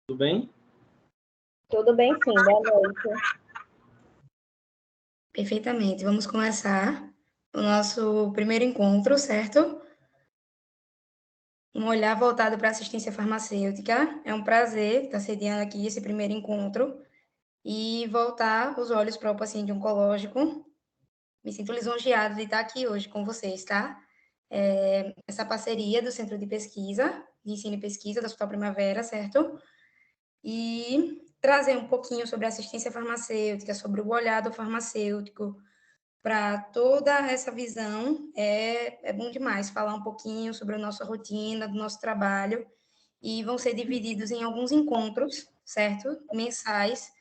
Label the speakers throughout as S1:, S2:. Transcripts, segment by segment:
S1: Tudo bem?
S2: Tudo bem, sim. Boa noite.
S3: Perfeitamente. Vamos começar o nosso primeiro encontro, certo? Um olhar voltado para a assistência farmacêutica. É um prazer estar sediando aqui esse primeiro encontro e voltar os olhos para o paciente oncológico. Me sinto lisonjeada de estar aqui hoje com vocês, tá? Essa parceria do Centro de Pesquisa, de Ensino e Pesquisa da Hospital Primavera, certo? E trazer um pouquinho sobre a assistência farmacêutica, sobre o olhar do farmacêutico, para toda essa visão, é bom demais falar um pouquinho sobre a nossa rotina, do nosso trabalho, e vão ser divididos em alguns encontros, certo? Mensais,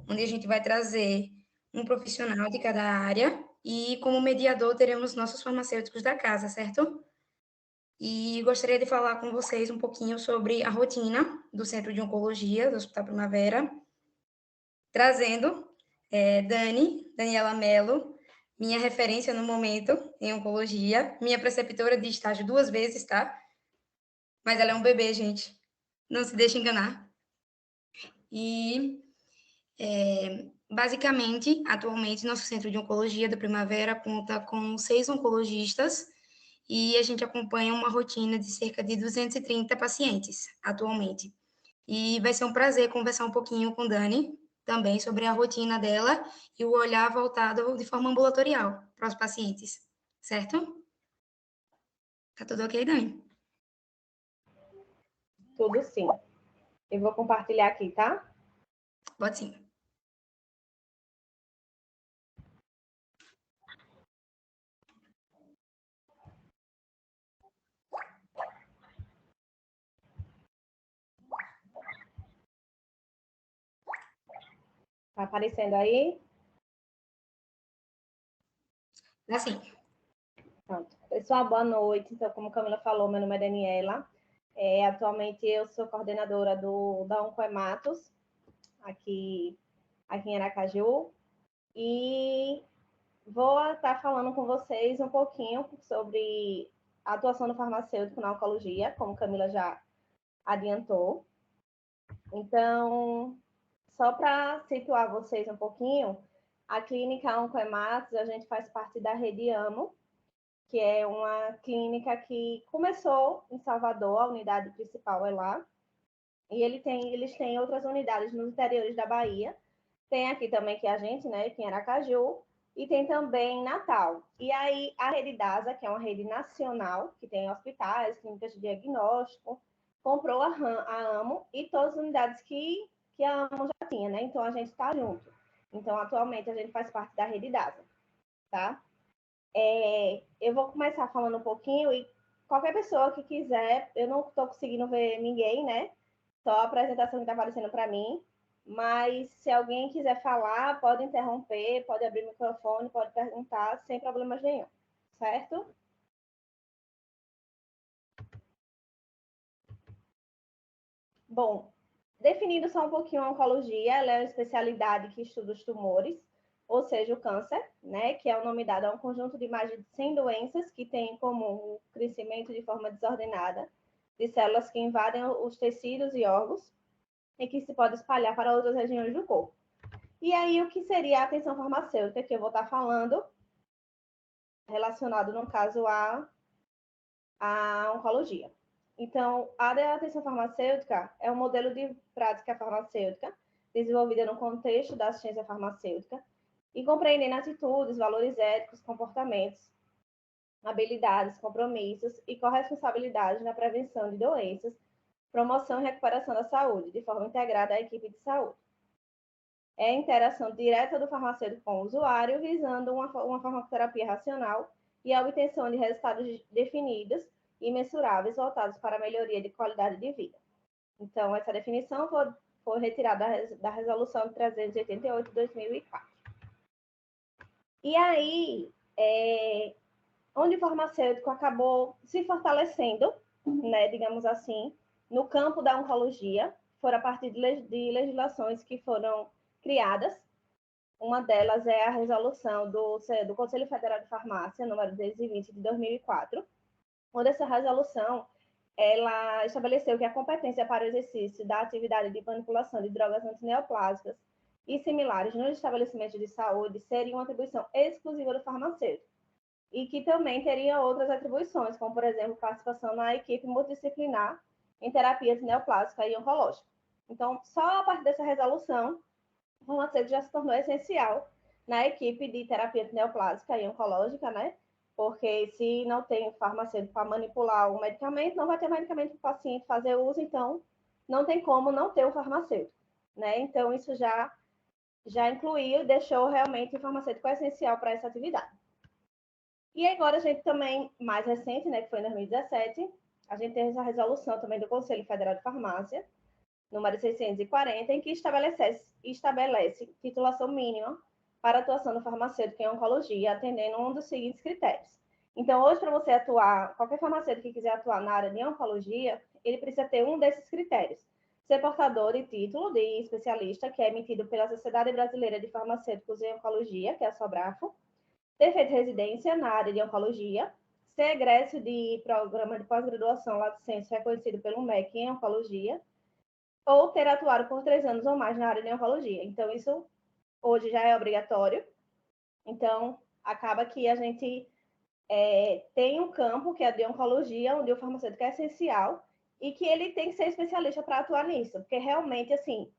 S3: onde a gente vai trazer um profissional de cada área, e como mediador teremos nossos farmacêuticos da casa, certo? E gostaria de falar com vocês um pouquinho sobre a rotina do Centro de Oncologia do Hospital Primavera, trazendo Daniela Mello, minha referência no momento em oncologia, minha preceptora de estágio 2 vezes, tá? Mas ela é um bebê, gente. Não se deixe enganar. E, basicamente, atualmente, nosso Centro de Oncologia do Primavera conta com 6 oncologistas e a gente acompanha uma rotina de cerca de 230 pacientes atualmente. E vai ser um prazer conversar um pouquinho com Dani, também sobre a rotina dela e o olhar voltado de forma ambulatorial para os pacientes, certo? Tá tudo ok, Dani?
S2: Tudo sim. Eu vou compartilhar aqui, tá?
S3: Pode sim.
S2: Tá aparecendo aí?
S3: Assim.
S2: Pronto. Pessoal, boa noite. Então, como a Camila falou, meu nome é Daniela. Atualmente, eu sou coordenadora da Oncoematos, aqui em Aracaju. E vou estar falando com vocês um pouquinho sobre a atuação do farmacêutico na oncologia, como a Camila já adiantou. Então, só para situar vocês um pouquinho, a clínica Oncoematos, a gente faz parte da Rede AMO, que é uma clínica que começou em Salvador, a unidade principal é lá, e eles têm outras unidades nos interiores da Bahia. Tem aqui também que a gente, né, aqui em Aracaju, e tem também em Natal. E aí a Rede DASA, que é uma rede nacional, que tem hospitais, clínicas de diagnóstico, comprou a AMO e todas as unidades que a AMO já tinha, né? Então a gente está junto. Então, atualmente, a gente faz parte da Rede DASA, tá? Eu vou começar falando um pouquinho e qualquer pessoa que quiser, eu não estou conseguindo ver ninguém, né? Só a apresentação que está aparecendo para mim. Mas se alguém quiser falar, pode interromper, pode abrir o microfone, pode perguntar, sem problemas nenhum, certo? Bom, definindo só um pouquinho a oncologia, ela é uma especialidade que estuda os tumores, ou seja, o câncer, né, que é o nome dado a um conjunto de mais de 100 doenças que têm em comum o crescimento de forma desordenada de células que invadem os tecidos e órgãos e que se pode espalhar para outras regiões do corpo. E aí, o que seria a atenção farmacêutica, que eu vou estar falando, relacionado, no caso, à oncologia. Então, a área da atenção farmacêutica é um modelo de prática farmacêutica desenvolvida no contexto da assistência farmacêutica e compreendendo atitudes, valores éticos, comportamentos, habilidades, compromissos e corresponsabilidade na prevenção de doenças, promoção e recuperação da saúde, de forma integrada à equipe de saúde. É a interação direta do farmacêutico com o usuário, visando uma farmacoterapia racional e a obtenção de resultados definidos e mensuráveis voltados para a melhoria de qualidade de vida. Então, essa definição foi retirada da Resolução 388 de 2004. E aí, onde o farmacêutico acabou se fortalecendo, né, digamos assim, no campo da oncologia, foram a partir de legislações que foram criadas. Uma delas é a resolução do Conselho Federal de Farmácia, número 220 de 2004, onde essa resolução ela estabeleceu que a competência para o exercício da atividade de manipulação de drogas antineoplásicas e similares nos estabelecimentos de saúde seria uma atribuição exclusiva do farmacêutico, e que também teria outras atribuições, como, por exemplo, participação na equipe multidisciplinar em terapia antineoplásica e oncológica. Então, só a partir dessa resolução, o farmacêutico já se tornou essencial na equipe de terapia antineoplásica e oncológica, né? Porque se não tem farmacêutico para manipular o medicamento, não vai ter medicamento para o paciente fazer uso, então não tem como não ter o farmacêutico, né? Então, isso já incluiu e deixou realmente o farmacêutico essencial para essa atividade. E agora a gente também, mais recente, né, que foi em 2017, a gente tem essa resolução também do Conselho Federal de Farmácia, número 640, em que estabelece titulação mínima para atuação do farmacêutico em oncologia, atendendo um dos seguintes critérios. Então, hoje, para você atuar, qualquer farmacêutico que quiser atuar na área de oncologia, ele precisa ter um desses critérios. Ser portador de título de especialista, que é emitido pela Sociedade Brasileira de Farmacêuticos em Oncologia, que é a SOBRAFO, ter feito residência na área de oncologia, ser egresso de programa de pós-graduação lá licença reconhecido pelo MEC em oncologia, ou ter atuado por 3 anos ou mais na área de oncologia. Então, isso hoje já é obrigatório. Então, acaba que a gente tem um campo que é de oncologia, onde o farmacêutico é essencial, e que ele tem que ser especialista para atuar nisso, porque realmente, assim,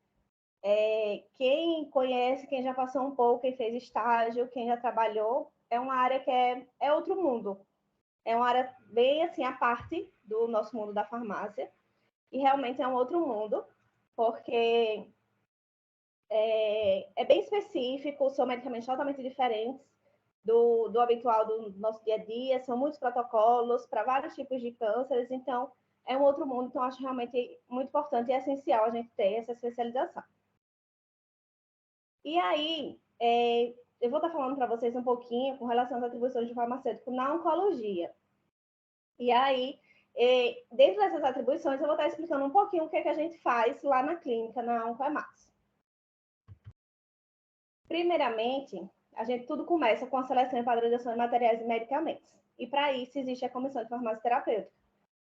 S2: quem conhece, quem já passou um pouco, quem fez estágio, quem já trabalhou, é uma área que é outro mundo. É uma área bem, assim, à parte do nosso mundo da farmácia, e realmente é um outro mundo, porque é bem específico, são medicamentos totalmente diferentes do habitual do nosso dia a dia, são muitos protocolos para vários tipos de cânceres, então é um outro mundo, então acho realmente muito importante e essencial a gente ter essa especialização. E aí, eu vou estar falando para vocês um pouquinho com relação às atribuições do farmacêutico na oncologia. E aí, dentro dessas atribuições, eu vou estar explicando um pouquinho o que a gente faz lá na clínica, na Oncoemax. Primeiramente, a gente tudo começa com a seleção e padronização de materiais e medicamentos. E para isso existe a comissão de farmácia terapêutica,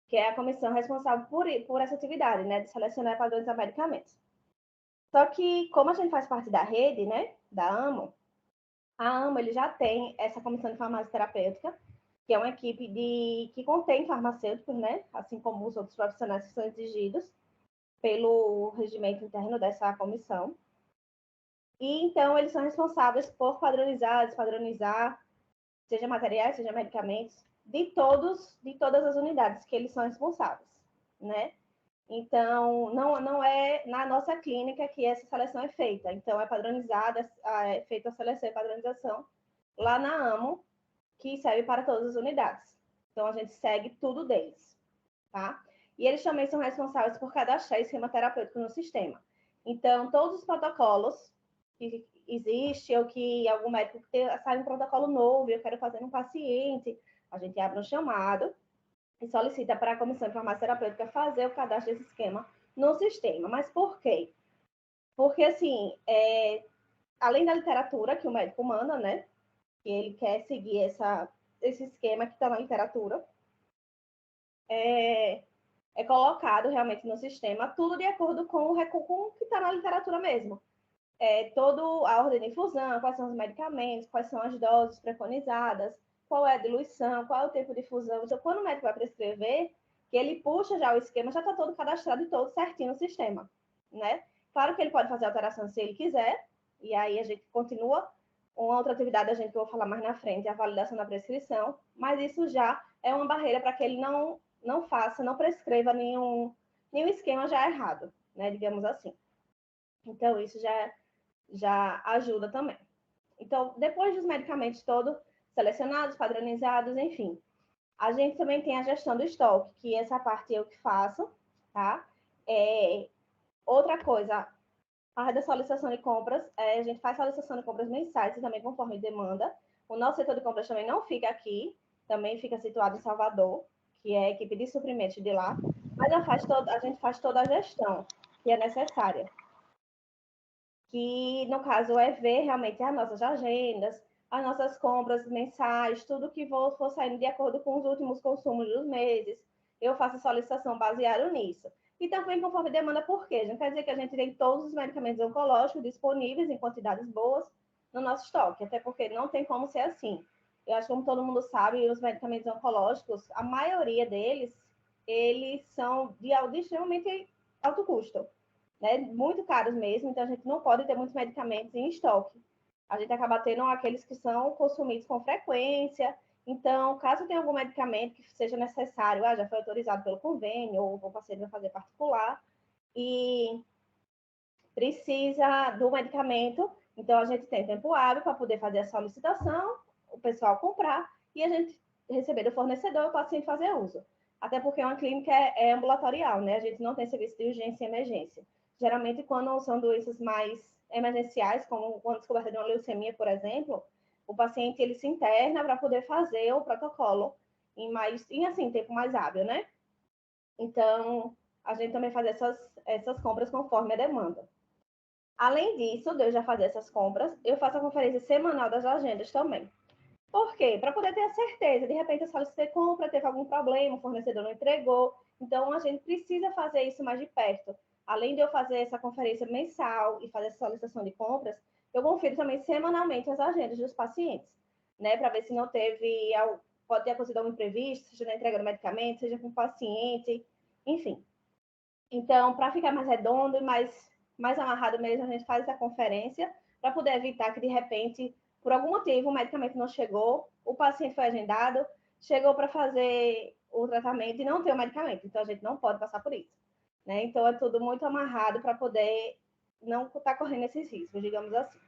S2: que é a comissão responsável por essa atividade, né, de selecionar e padronizar medicamentos. Só que, como a gente faz parte da rede, né, da AMO, a AMO ele já tem essa comissão de farmácia terapêutica, que é uma equipe que contém farmacêuticos, né, assim como os outros profissionais que são exigidos pelo regimento interno dessa comissão. E, então, eles são responsáveis por padronizar, seja materiais, seja medicamentos, de todas as unidades que eles são responsáveis, né? Então, não é na nossa clínica que essa seleção é feita. Então, é padronizada, é feita a seleção e padronização lá na AMO, que serve para todas as unidades. Então, a gente segue tudo deles, tá? E eles também são responsáveis por cadastrar esquema terapêutico no sistema. Então, todos os protocolos que existe ou que algum médico sai um protocolo novo e eu quero fazer um paciente, a gente abre um chamado e solicita para a comissão de farmácia terapêutica fazer o cadastro desse esquema no sistema. Mas por quê? Porque, assim, além da literatura que o médico manda, né, que ele quer seguir esse esquema que está na literatura, é colocado realmente no sistema tudo de acordo com o que está na literatura mesmo. Toda a ordem de infusão, quais são os medicamentos, quais são as doses preconizadas, qual é a diluição, qual é o tempo de infusão. Então, quando o médico vai prescrever, que ele puxa já o esquema, já está todo cadastrado e todo certinho no sistema, né? Claro que ele pode fazer alteração se ele quiser, e aí a gente continua. Uma outra atividade, a gente que eu vou falar mais na frente, é a validação da prescrição, mas isso já é uma barreira para que ele não faça, não prescreva nenhum esquema já errado, né? Digamos assim. Então, isso já ajuda também. Então, depois dos medicamentos todos selecionados, padronizados, enfim, a gente também tem a gestão do estoque, que essa parte eu que faço, tá? Outra coisa, a área da solicitação de compras, a gente faz solicitação de compras mensais e também conforme demanda. O nosso setor de compras também não fica aqui, também fica situado em Salvador, que é a equipe de suprimentos de lá, mas a gente faz toda a gestão que é necessária, que no caso é ver realmente as nossas agendas, as nossas compras mensais, tudo que for saindo de acordo com os últimos consumos dos meses. eu faço a solicitação baseada nisso. E também conforme demanda, por quê? Não quer dizer que a gente tem todos os medicamentos oncológicos disponíveis em quantidades boas no nosso estoque, até porque não tem como ser assim. Eu acho que, como todo mundo sabe, os medicamentos oncológicos, a maioria deles, eles são de extremamente alto custo, né? Muito caros mesmo, então a gente não pode ter muitos medicamentos em estoque. A gente acaba tendo aqueles que são consumidos com frequência. Então, caso tenha algum medicamento que seja necessário, já foi autorizado pelo convênio, ou o paciente vai fazer particular, e precisa do medicamento, então a gente tem tempo hábil para poder fazer a solicitação, o pessoal comprar, e a gente receber do fornecedor e o paciente fazer uso. Até porque uma clínica é ambulatorial, né? A gente não tem serviço de urgência e emergência. Geralmente, quando são doenças mais emergenciais, como quando descoberta de uma leucemia, por exemplo, o paciente ele se interna para poder fazer o protocolo em assim, tempo mais hábil, né? Então, a gente também faz essas compras conforme a demanda. Além disso, de eu já fazer essas compras, eu faço a conferência semanal das agendas também. Por quê? Para poder ter a certeza. De repente, eu solicitei compra, teve algum problema, o fornecedor não entregou. Então, a gente precisa fazer isso mais de perto. Além de eu fazer essa conferência mensal e fazer essa solicitação de compras, eu confiro também semanalmente as agendas dos pacientes, né? Para ver se não teve, pode ter acontecido algum imprevisto, seja na entrega do medicamento, seja com o paciente, enfim. Então, para ficar mais redondo e mais amarrado mesmo, a gente faz essa conferência para poder evitar que, de repente, por algum motivo, o medicamento não chegou, o paciente foi agendado, chegou para fazer o tratamento e não tem o medicamento. Então, a gente não pode passar por isso, né? Então, é tudo muito amarrado para poder não estar correndo esses riscos, digamos assim.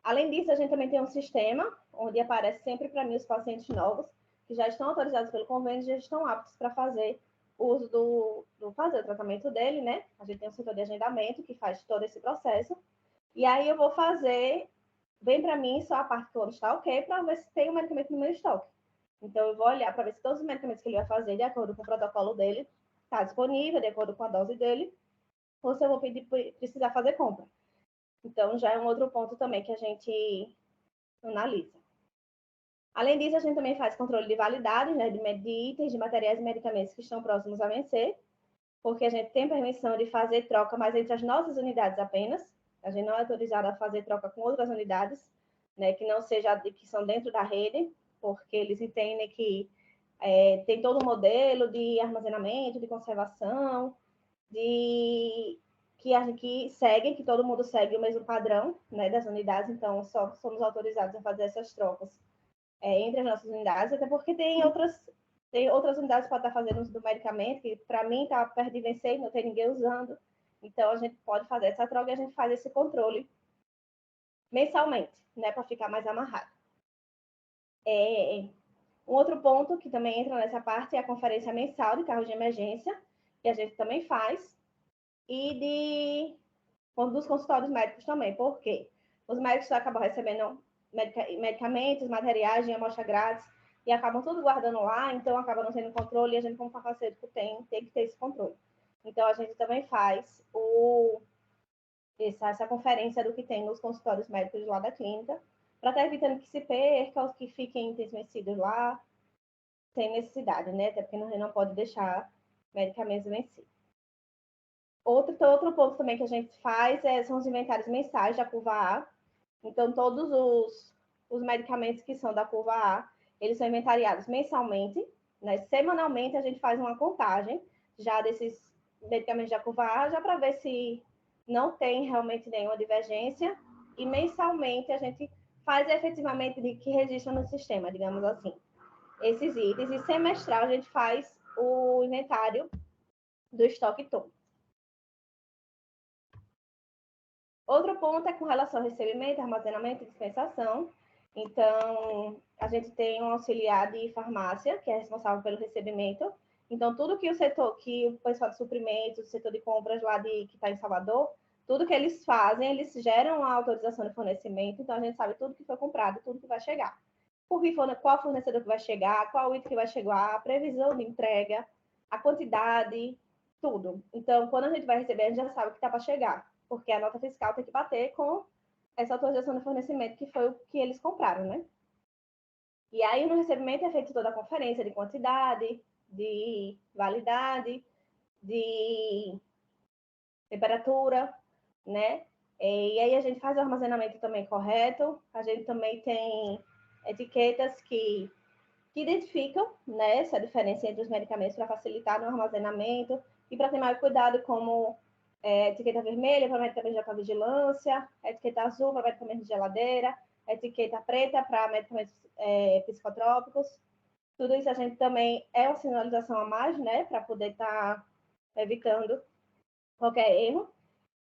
S2: Além disso, a gente também tem um sistema onde aparece sempre para mim os pacientes novos que já estão autorizados pelo convênio e já estão aptos para fazer uso fazer o tratamento dele, né? A gente tem um setor de agendamento que faz todo esse processo. E aí eu vou fazer, vem para mim só a parte que o ano está ok, para ver se tem o medicamento no meu estoque. Então eu vou olhar para ver se todos os medicamentos que ele vai fazer, de acordo com o protocolo dele, está disponível, de acordo com a dose dele, ou se eu vou precisar fazer compra. Então já é um outro ponto também que a gente analisa. Além disso, a gente também faz controle de validade, né, de itens, de materiais e medicamentos que estão próximos a vencer, porque a gente tem permissão de fazer troca, mas entre as nossas unidades apenas. A gente não é autorizado a fazer troca com outras unidades, né, que não seja que são dentro da rede, porque eles entendem que tem todo um modelo de armazenamento, de conservação, que seguem, que todo mundo segue o mesmo padrão, né, das unidades, então só somos autorizados a fazer essas trocas entre as nossas unidades, até porque tem outras unidades que podem estar fazendo uso do medicamento, que para mim está perto de vencer e não tem ninguém usando. Então, a gente pode fazer essa troca e a gente faz esse controle mensalmente, né, para ficar mais amarrado. Um outro ponto que também entra nessa parte é a conferência mensal de carros de emergência, que a gente também faz, e dos consultórios médicos também. Por quê? Os médicos acabam recebendo medicamentos, materiais de amostra grátis e acabam tudo guardando lá, então acaba não tendo controle e a gente, como farmacêutico, tem que ter esse controle. Então, a gente também faz essa conferência do que tem nos consultórios médicos lá da clínica, para estar evitando que se perca, os que fiquem desvencidos lá, sem necessidade, né? Até porque a gente não pode deixar medicamentos vencidos. Outro ponto também que a gente faz são os inventários mensais da curva A. Então, todos os medicamentos que são da curva A, eles são inventariados mensalmente, né? Semanalmente, a gente faz uma contagem já desses medicamentos da curva A, já para ver se não tem realmente nenhuma divergência. E mensalmente, a gente faz efetivamente de que registra no sistema, digamos assim, esses itens. E semestral, a gente faz o inventário do estoque todo. Outro ponto é com relação ao recebimento, armazenamento e dispensação. Então, a gente tem um auxiliar de farmácia, que é responsável pelo recebimento. Então, tudo que o pessoal de suprimentos, o setor de compras lá que está em Salvador, tudo que eles fazem, eles geram a autorização de fornecimento. Então, a gente sabe tudo que foi comprado, tudo que vai chegar. Qual fornecedor que vai chegar, qual item que vai chegar, a previsão de entrega, a quantidade, tudo. Então, quando a gente vai receber, a gente já sabe o que está para chegar, porque a nota fiscal tem que bater com essa autorização de fornecimento, que foi o que eles compraram, né? E aí, no recebimento, é feita toda a conferência de quantidade, de validade, de temperatura, né? E aí a gente faz o armazenamento também correto. A gente também tem etiquetas que identificam, né, essa diferença entre os medicamentos para facilitar no armazenamento e para ter mais cuidado, como etiqueta vermelha para medicamentos de alta vigilância, etiqueta azul para medicamentos de geladeira, etiqueta preta para medicamentos psicotrópicos. Tudo isso a gente também é uma sinalização a mais, né, para poder estar evitando qualquer erro.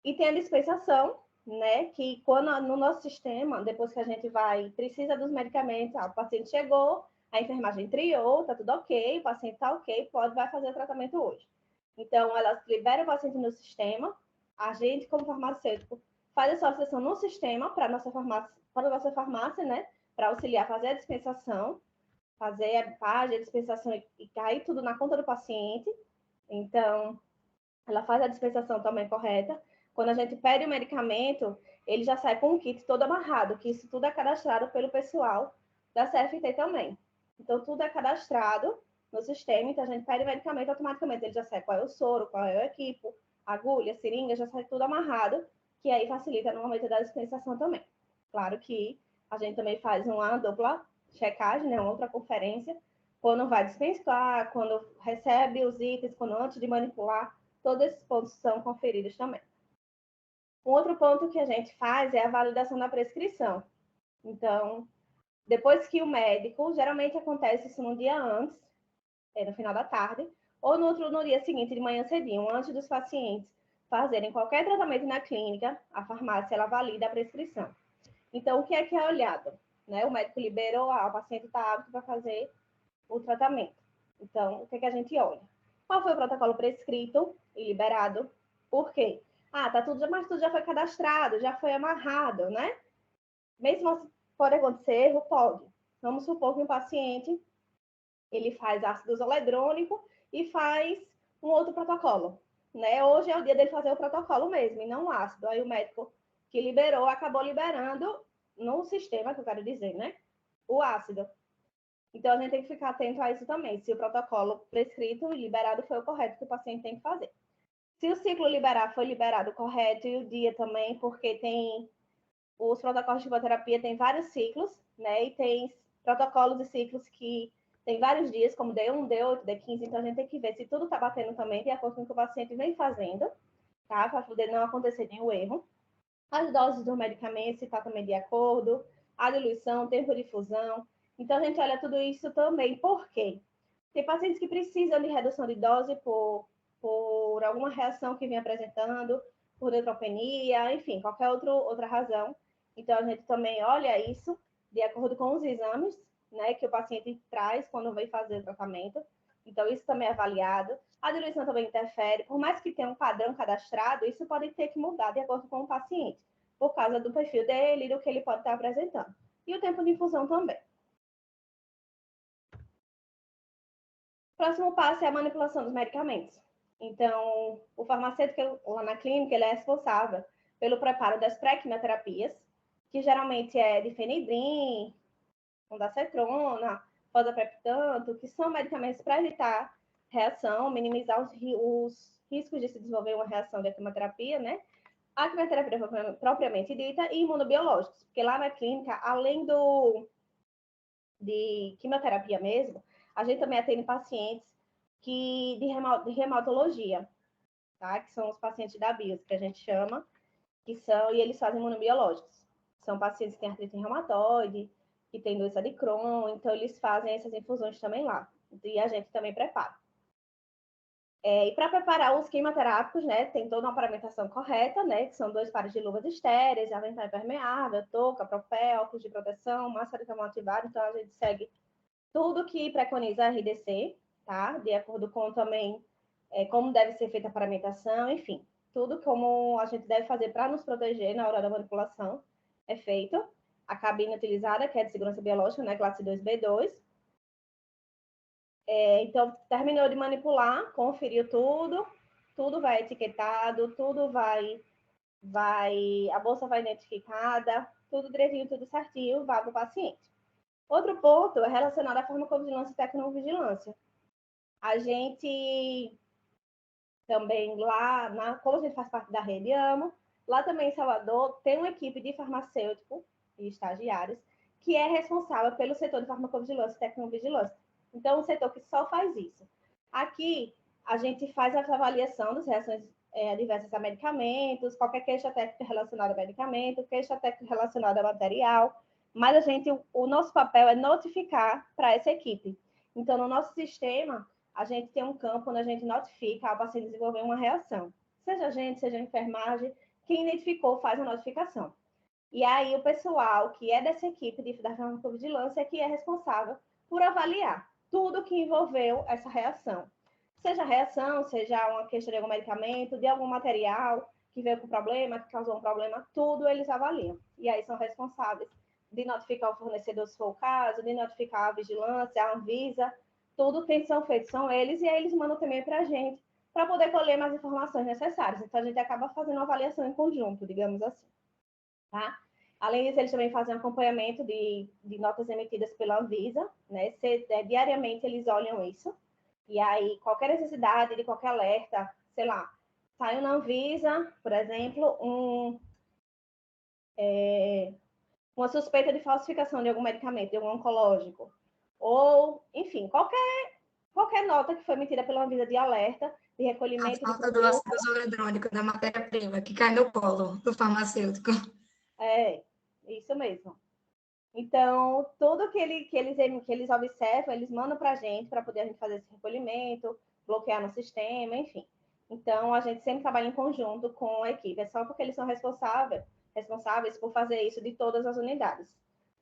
S2: E tem a dispensação, né, que quando no nosso sistema, depois que a gente precisa dos medicamentos, o paciente chegou, a enfermagem triou, tá tudo ok, o paciente tá ok, vai fazer o tratamento hoje. Então, ela libera o paciente no sistema, a gente, como farmacêutico, faz a solicitação no sistema para a nossa farmácia, né, para auxiliar, fazer a dispensação, fazer a página, a dispensação e cair tudo na conta do paciente. Então, ela faz a dispensação também correta. Quando a gente pede o medicamento, ele já sai com o kit todo amarrado, que isso tudo é cadastrado pelo pessoal da CFT também. Então, tudo é cadastrado no sistema, então a gente pede o medicamento, automaticamente ele já sai qual é o soro, qual é o equipo, agulha, seringa, já sai tudo amarrado, que aí facilita no momento da dispensação também. Claro que a gente também faz uma dupla checagem, né, uma outra conferência, quando vai dispensar, quando recebe os itens, quando antes de manipular, todos esses pontos são conferidos também. Um outro ponto que a gente faz é a validação da prescrição. Então, depois que o médico, geralmente acontece isso no dia antes, no final da tarde, ou no dia seguinte, de manhã cedinho, antes dos pacientes fazerem qualquer tratamento na clínica, a farmácia ela valida a prescrição. Então, o que é olhado? Né? O médico liberou, o paciente está apto para fazer o tratamento. Então, o que a gente olha? Qual foi o protocolo prescrito e liberado? Por quê? Mas tudo já foi cadastrado, já foi amarrado, né? Mesmo assim, pode acontecer erro? Pode. Vamos supor que um paciente, ele faz ácido zoledrônico e faz um outro protocolo, né? Hoje é o dia dele fazer o protocolo mesmo, e não o ácido. Aí o médico que liberou, acabou liberando no sistema, que eu quero dizer, né? O ácido. Então, a gente tem que ficar atento a isso também, se o protocolo prescrito e liberado foi o correto que o paciente tem que fazer. Se o ciclo liberar foi liberado correto e o dia também, porque tem os protocolos de quimioterapia tem vários ciclos, né? E tem protocolos e ciclos que tem vários dias, como D1, D8, D15, então a gente tem que ver se tudo está batendo também de acordo com o que o paciente vem fazendo, tá? Para poder não acontecer nenhum erro. As doses do medicamento, se está também de acordo, a diluição, tempo de infusão. Então, a gente olha tudo isso também. Por quê? Tem pacientes que precisam de redução de dose por alguma reação que vem apresentando, por neutropenia, enfim, qualquer outra razão. Então, a gente também olha isso de acordo com os exames, né, que o paciente traz quando vem fazer o tratamento. Então, isso também é avaliado. A diluição também interfere. Por mais que tenha um padrão cadastrado, isso pode ter que mudar de acordo com o paciente, por causa do perfil dele e do que ele pode estar apresentando. E o tempo de infusão também. O próximo passo é a manipulação dos medicamentos. Então, o farmacêutico lá na clínica, ele é responsável pelo preparo das pré-quimioterapias, que geralmente é difenidrim, ondansetrona, fosaprepitanto, que são medicamentos para evitar reação, minimizar os riscos de se desenvolver uma reação de quimioterapia, né? A quimioterapia propriamente dita e imunobiológicos, porque lá na clínica, além de quimioterapia mesmo, a gente também atende pacientes de reumatologia, tá? Que são os pacientes da BIOS, que a gente chama, e eles fazem imunobiológicos. São pacientes que têm artrite reumatoide, que têm doença de Crohn, então eles fazem essas infusões também lá. E a gente também prepara. E para preparar os quimioterápicos, né, tem toda uma paramentação correta, né, que são 2 pares de luvas estéreis, avental impermeável, touca, propel, óculos de proteção, máscara de camão ativada, então a gente segue tudo que preconiza a RDC, tá? De acordo com também como deve ser feita a paramentação, enfim, tudo como a gente deve fazer para nos proteger na hora da manipulação é feito. A cabine utilizada, que é de segurança biológica, né, classe 2B2. Então, terminou de manipular, conferiu tudo vai etiquetado, tudo a bolsa vai identificada, tudo direitinho, tudo certinho, vai para o paciente. Outro ponto é relacionado à farmacovigilância e tecnovigilância. A gente também lá, como a gente faz parte da rede AMO, lá também em Salvador tem uma equipe de farmacêutico e estagiários que é responsável pelo setor de farmacovigilância e tecnovigilância. Então, um setor que só faz isso. Aqui, a gente faz a avaliação das reações adversas a medicamentos, qualquer queixa técnica relacionada a medicamento, queixa técnica relacionada a material, mas o nosso papel é notificar para essa equipe. Então, no nosso sistema, a gente tem um campo onde a gente notifica ao paciente desenvolver uma reação. Seja a gente, seja a enfermagem, quem identificou faz a notificação. E aí o pessoal que é dessa equipe da farmacovigilância é que é responsável por avaliar tudo que envolveu essa reação. Seja reação, seja uma queixa de algum medicamento, de algum material que veio com problema, que causou um problema, tudo eles avaliam. E aí são responsáveis de notificar o fornecedor se for o caso, de notificar a vigilância, a Anvisa, tudo quem são feitos são eles, e aí eles mandam também para a gente, para poder colher mais informações necessárias. Então, a gente acaba fazendo uma avaliação em conjunto, digamos assim. Tá? Além disso, eles também fazem acompanhamento de notas emitidas pela Anvisa, né? Diariamente eles olham isso, e aí qualquer necessidade de qualquer alerta, sei lá, saiu na Anvisa, por exemplo, uma suspeita de falsificação de algum medicamento, de algum oncológico, ou, enfim, qualquer nota que foi emitida pela Anvisa de alerta, de
S3: A
S2: recolhimento de
S3: falta do
S2: produto,
S3: ácido zoledrônico da matéria-prima que cai no colo do farmacêutico.
S2: isso mesmo. Então, tudo que eles observam, eles mandam para a gente, para poder a gente fazer esse recolhimento, bloquear no sistema, enfim. Então, a gente sempre trabalha em conjunto com a equipe. É só porque eles são responsáveis por fazer isso de todas as unidades.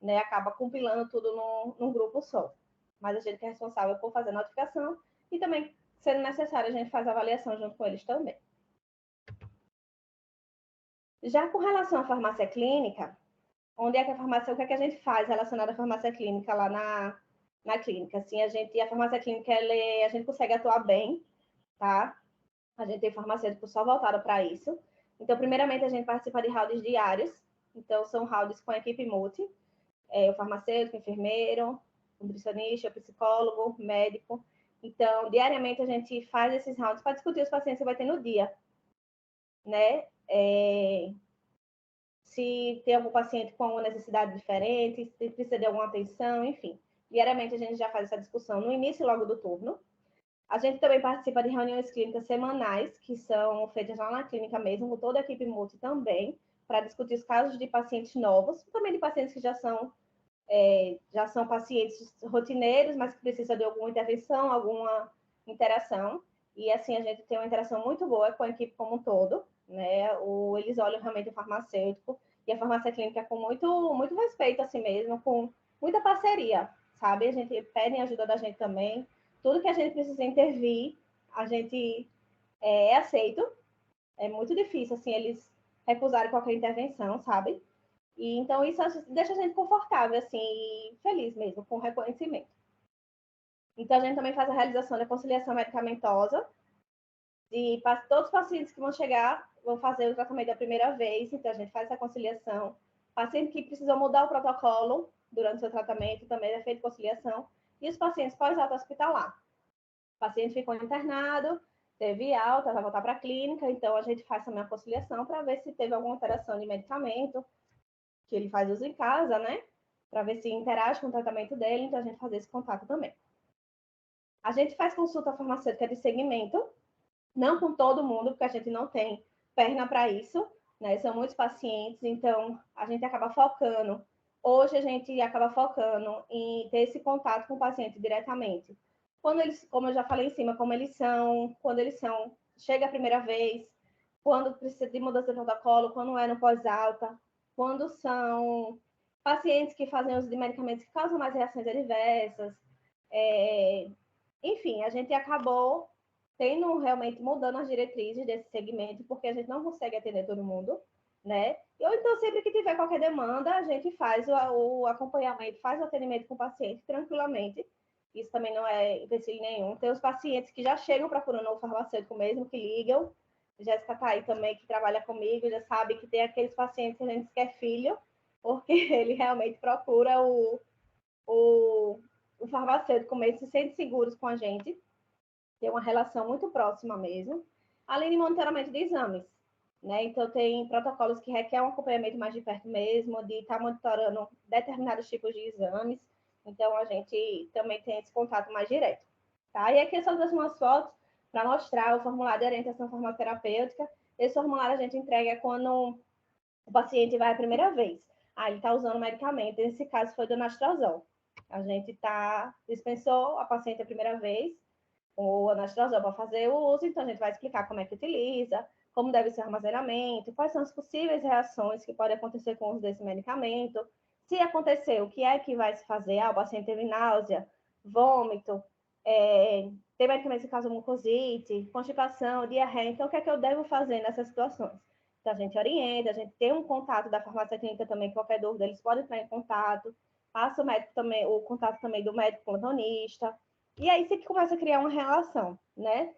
S2: Né? Acaba compilando tudo num grupo só. Mas a gente que é responsável por fazer a notificação e também, sendo necessário, a gente faz a avaliação junto com eles também. Já com relação à farmácia clínica, onde é que o que é que a gente faz relacionado à farmácia clínica lá na clínica? Assim, a farmácia clínica, a gente consegue atuar bem, tá? A gente tem farmacêutico só voltado para isso. Então, primeiramente, a gente participa de rounds diários. Então, são rounds com a equipe multi, o farmacêutico, o enfermeiro, o nutricionista, o psicólogo, o médico. Então, diariamente, a gente faz esses rounds para discutir os pacientes que vai ter no dia, né? Se tem algum paciente com alguma necessidade diferente, se precisa de alguma atenção, enfim. Diariamente a gente já faz essa discussão no início logo do turno. A gente também participa de reuniões clínicas semanais, que são feitas lá na clínica mesmo, com toda a equipe multi também, para discutir os casos de pacientes novos, também de pacientes que já são pacientes rotineiros, mas que precisam de alguma intervenção, alguma interação. E assim, a gente tem uma interação muito boa com a equipe como um todo, né? Eles olham realmente o farmacêutico e a farmácia clínica com muito respeito assim mesmo, com muita parceria, sabe? A gente pede ajuda da gente também. Tudo que a gente precisa intervir, a gente é aceito. É muito difícil, assim, eles recusarem qualquer intervenção, sabe? E então isso deixa a gente confortável, assim, e feliz mesmo com o reconhecimento. Então a gente também faz a realização da conciliação medicamentosa e todos os pacientes que vão chegar vão fazer o tratamento da primeira vez, então a gente faz essa conciliação. Paciente que precisou mudar o protocolo durante o seu tratamento também é feito conciliação. E os pacientes pós-alta hospitalar. O paciente ficou internado, teve alta, vai voltar para a clínica, então a gente faz também a conciliação para ver se teve alguma alteração de medicamento, que ele faz uso em casa, né? Para ver se interage com o tratamento dele, então a gente faz esse contato também. A gente faz consulta farmacêutica de segmento, não com todo mundo, porque a gente não tem perna para isso, né? São muitos pacientes, então a gente acaba focando. Hoje a gente acaba focando em ter esse contato com o paciente diretamente. Quando eles, como eu já falei em cima, quando eles são, chega a primeira vez, quando precisa de mudança de protocolo, quando é no pós-alta, quando são pacientes que fazem uso de medicamentos que causam mais reações adversas. Enfim, a gente acabou tendo realmente mudando as diretrizes desse segmento, porque a gente não consegue atender todo mundo, né? Ou então, sempre que tiver qualquer demanda, a gente faz o acompanhamento, faz o atendimento com o paciente tranquilamente. Isso também não é empecilho nenhum. Tem os pacientes que já chegam procurando o farmacêutico mesmo, que ligam. Jéssica tá aí também, que trabalha comigo, já sabe que tem aqueles pacientes que a gente quer filho, porque ele realmente procura o farmacêutico mesmo se sente seguros com a gente, tem uma relação muito próxima mesmo, além de monitoramento de exames, né? Então, tem protocolos que requerem um acompanhamento mais de perto mesmo, de estar monitorando determinados tipos de exames, então a gente também tem esse contato mais direto, tá? E aqui eu só trouxe umas fotos para mostrar o formulário de orientação farmacoterapêutica. Esse formulário a gente entrega quando o paciente vai a primeira vez. Ele está usando medicamento, nesse caso foi do anastrozol. A gente dispensou a paciente a primeira vez, o anastrozol para fazer o uso, então a gente vai explicar como é que utiliza, como deve ser o armazenamento, quais são as possíveis reações que podem acontecer com o uso desse medicamento, se acontecer, o que é que vai se fazer, o paciente teve náusea, vômito, tem medicamentos que causam mucosite, constipação, diarreia, então o que é que eu devo fazer nessas situações? Então a gente orienta, a gente tem um contato da farmácia clínica também, qualquer dúvida, eles podem entrar em contato, passa o médico também, o contato também do médico plantonista, e aí você começa a criar uma relação, né?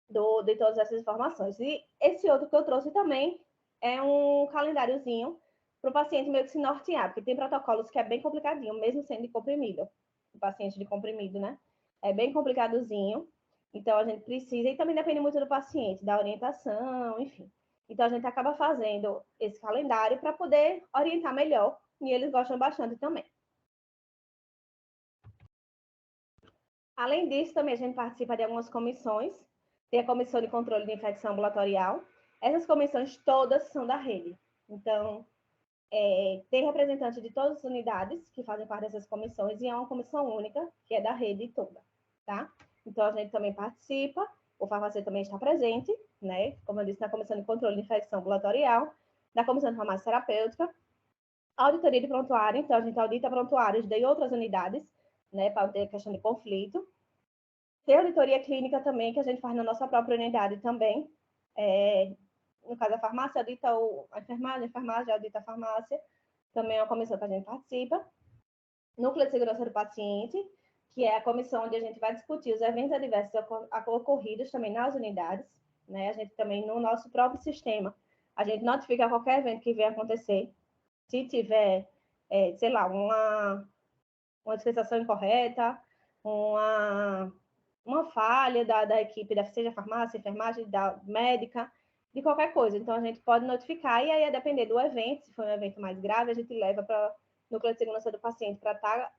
S2: De todas essas informações. E esse outro que eu trouxe também é um calendáriozinho para o paciente meio que se nortear, porque tem protocolos que é bem complicadinho, mesmo sendo de comprimido. O paciente de comprimido, né? É bem complicadozinho. Então, a gente precisa, e também depende muito do paciente, da orientação, enfim. Então, a gente acaba fazendo esse calendário para poder orientar melhor, e eles gostam bastante também. Além disso, também a gente participa de algumas comissões. Tem a Comissão de Controle de Infecção Ambulatorial. Essas comissões todas são da rede. Então, tem representantes de todas as unidades que fazem parte dessas comissões e é uma comissão única, que é da rede toda, tá? Então, a gente também participa, o farmacêutico também está presente, né? Como eu disse, na Comissão de Controle de Infecção Ambulatorial, na Comissão de Farmácia Terapêutica, auditoria de prontuário, então a gente audita prontuários de outras unidades, né, para ter questão de conflito. Tem auditoria clínica também, que a gente faz na nossa própria unidade também. No caso, a farmácia audita a enfermagem audita a farmácia. Também é uma comissão que a gente participa. Núcleo de Segurança do Paciente, que é a comissão onde a gente vai discutir os eventos adversos ocorridos também nas unidades. Né? A gente também, no nosso próprio sistema, a gente notifica qualquer evento que venha acontecer. Se tiver, sei lá, uma dispensação incorreta, uma falha da equipe, seja farmácia, enfermagem, da médica, de qualquer coisa. Então, a gente pode notificar, e aí, a depender do evento, se for um evento mais grave, a gente leva para o núcleo de segurança do paciente para estar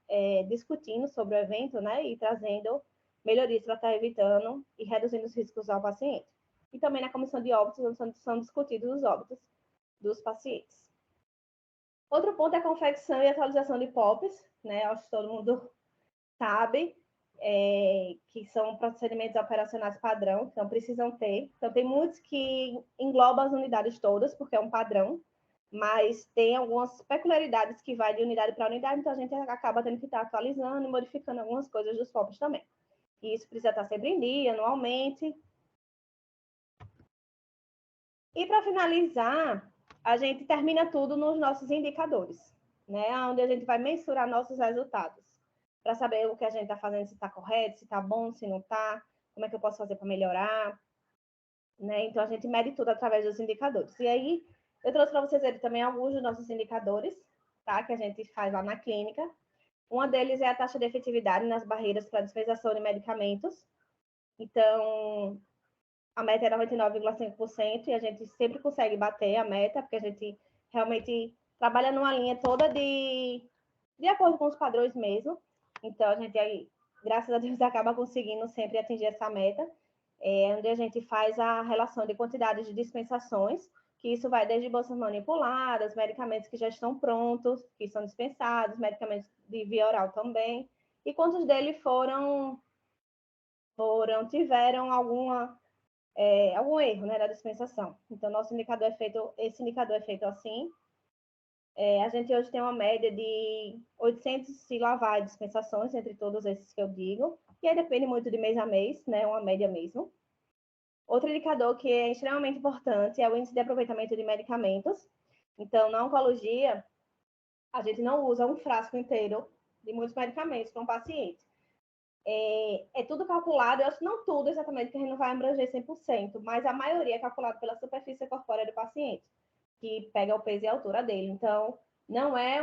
S2: discutindo sobre o evento, né, e trazendo melhorias para estar evitando e reduzindo os riscos ao paciente. E também na comissão de óbitos, são discutidos os óbitos dos pacientes. Outro ponto é a confecção e atualização de POPs, né, acho que todo mundo sabe, que são procedimentos operacionais padrão, então precisam ter. Então, tem muitos que englobam as unidades todas, porque é um padrão, mas tem algumas peculiaridades que vai de unidade para unidade, então a gente acaba tendo que estar atualizando e modificando algumas coisas dos POPs também. E isso precisa estar sempre em dia, anualmente. E para finalizar, a gente termina tudo nos nossos indicadores, né? Onde a gente vai mensurar nossos resultados, para saber o que a gente está fazendo, se está correto, se está bom, se não está, como é que eu posso fazer para melhorar, né? Então, a gente mede tudo através dos indicadores. E aí, eu trouxe para vocês verem também alguns dos nossos indicadores, tá? Que a gente faz lá na clínica. Uma deles é a taxa de efetividade nas barreiras para dispensação de medicamentos. Então, a meta é 99,5% e a gente sempre consegue bater a meta, porque a gente realmente trabalha numa linha toda de acordo com os padrões mesmo. Então, a gente aí, graças a Deus, acaba conseguindo sempre atingir essa meta, onde a gente faz a relação de quantidades de dispensações, que isso vai desde bolsas manipuladas, medicamentos que já estão prontos, que são dispensados, medicamentos de via oral também, e quantos deles tiveram algum erro, né, da dispensação. Então, esse indicador é feito assim. A gente hoje tem uma média de 800 se lá vai dispensações entre todos esses que eu digo, e aí depende muito de mês a mês, né, uma média mesmo. Outro indicador que é extremamente importante é o índice de aproveitamento de medicamentos. Então, na oncologia, a gente não usa um frasco inteiro de muitos medicamentos para um paciente. É tudo calculado, eu acho que não tudo exatamente, que a gente não vai abranger 100%, mas a maioria é calculado pela superfície corpórea do paciente, que pega o peso e a altura dele. Então, não é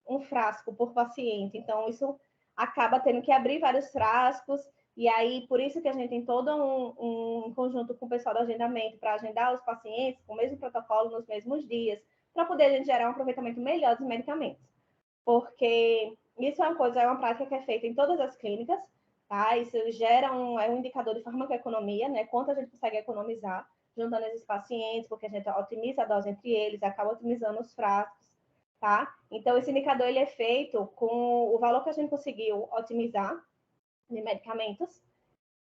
S2: um frasco por paciente. Então, isso acaba tendo que abrir vários frascos, e aí, por isso que a gente tem todo um conjunto com o pessoal do agendamento para agendar os pacientes com o mesmo protocolo nos mesmos dias, para poder a gente gerar um aproveitamento melhor dos medicamentos. Porque isso é uma prática que é feita em todas as clínicas, tá? Isso gera um indicador de farmacoeconomia, né? Quanto a gente consegue economizar juntando esses pacientes, porque a gente otimiza a dose entre eles, acaba otimizando os frascos, tá? Então, esse indicador ele é feito com o valor que a gente conseguiu otimizar de medicamentos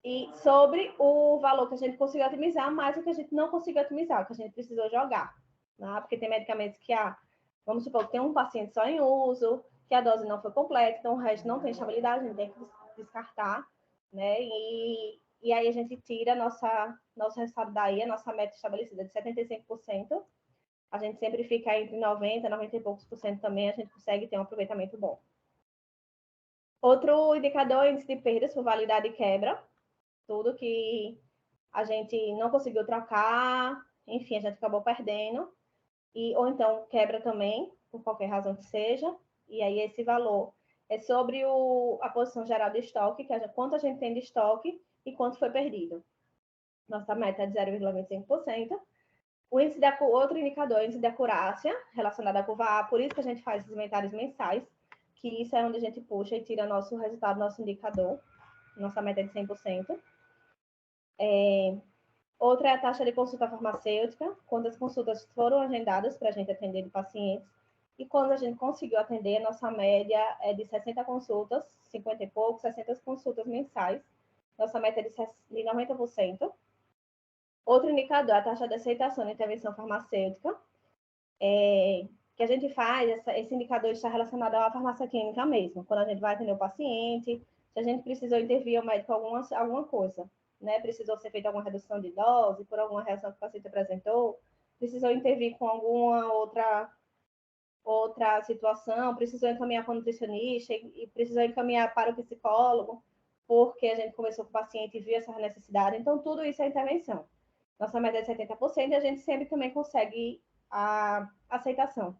S2: e sobre o valor que a gente conseguiu otimizar, mais o que a gente não conseguiu otimizar, o que a gente precisou jogar, tá? Porque tem medicamentos que, vamos supor que tem um paciente só em uso, que a dose não foi completa, então o resto não tem estabilidade, a gente tem que descartar, né? E aí a gente tira nosso resultado daí, a nossa meta estabelecida de 75%, a gente sempre fica entre 90%, 90 e poucos por cento também, a gente consegue ter um aproveitamento bom. Outro indicador é índice de perdas por validade e quebra. Tudo que a gente não conseguiu trocar, enfim, a gente acabou perdendo. Ou então quebra também, por qualquer razão que seja. E aí esse valor é sobre a posição geral de estoque, que quanto a gente tem de estoque e quanto foi perdido. Nossa meta é de 0,25%. Outro indicador é o índice de acurácia, relacionado à curva A, por isso que a gente faz os inventários mensais, que isso é onde a gente puxa e tira nosso resultado, nosso indicador. Nossa meta é de 100%. Outra é a taxa de consulta farmacêutica, quantas consultas foram agendadas para a gente atender de pacientes. E quando a gente conseguiu atender, a nossa média é de 60 consultas, 50 e pouco, 60 consultas mensais. Nossa meta é de 90%. Outro indicador é a taxa de aceitação de intervenção farmacêutica, que a gente faz, esse indicador está relacionado à farmácia clínica mesmo, quando a gente vai atender o paciente, se a gente precisou intervir o médico alguma coisa, né? Precisou ser feita alguma redução de dose, por alguma reação que o paciente apresentou, precisou intervir com alguma outra situação, precisou encaminhar para o nutricionista e precisou encaminhar para o psicólogo, porque a gente conversou com o paciente e viu essa necessidade. Então, tudo isso é intervenção. Nossa meta é de 70% e a gente sempre também consegue a aceitação.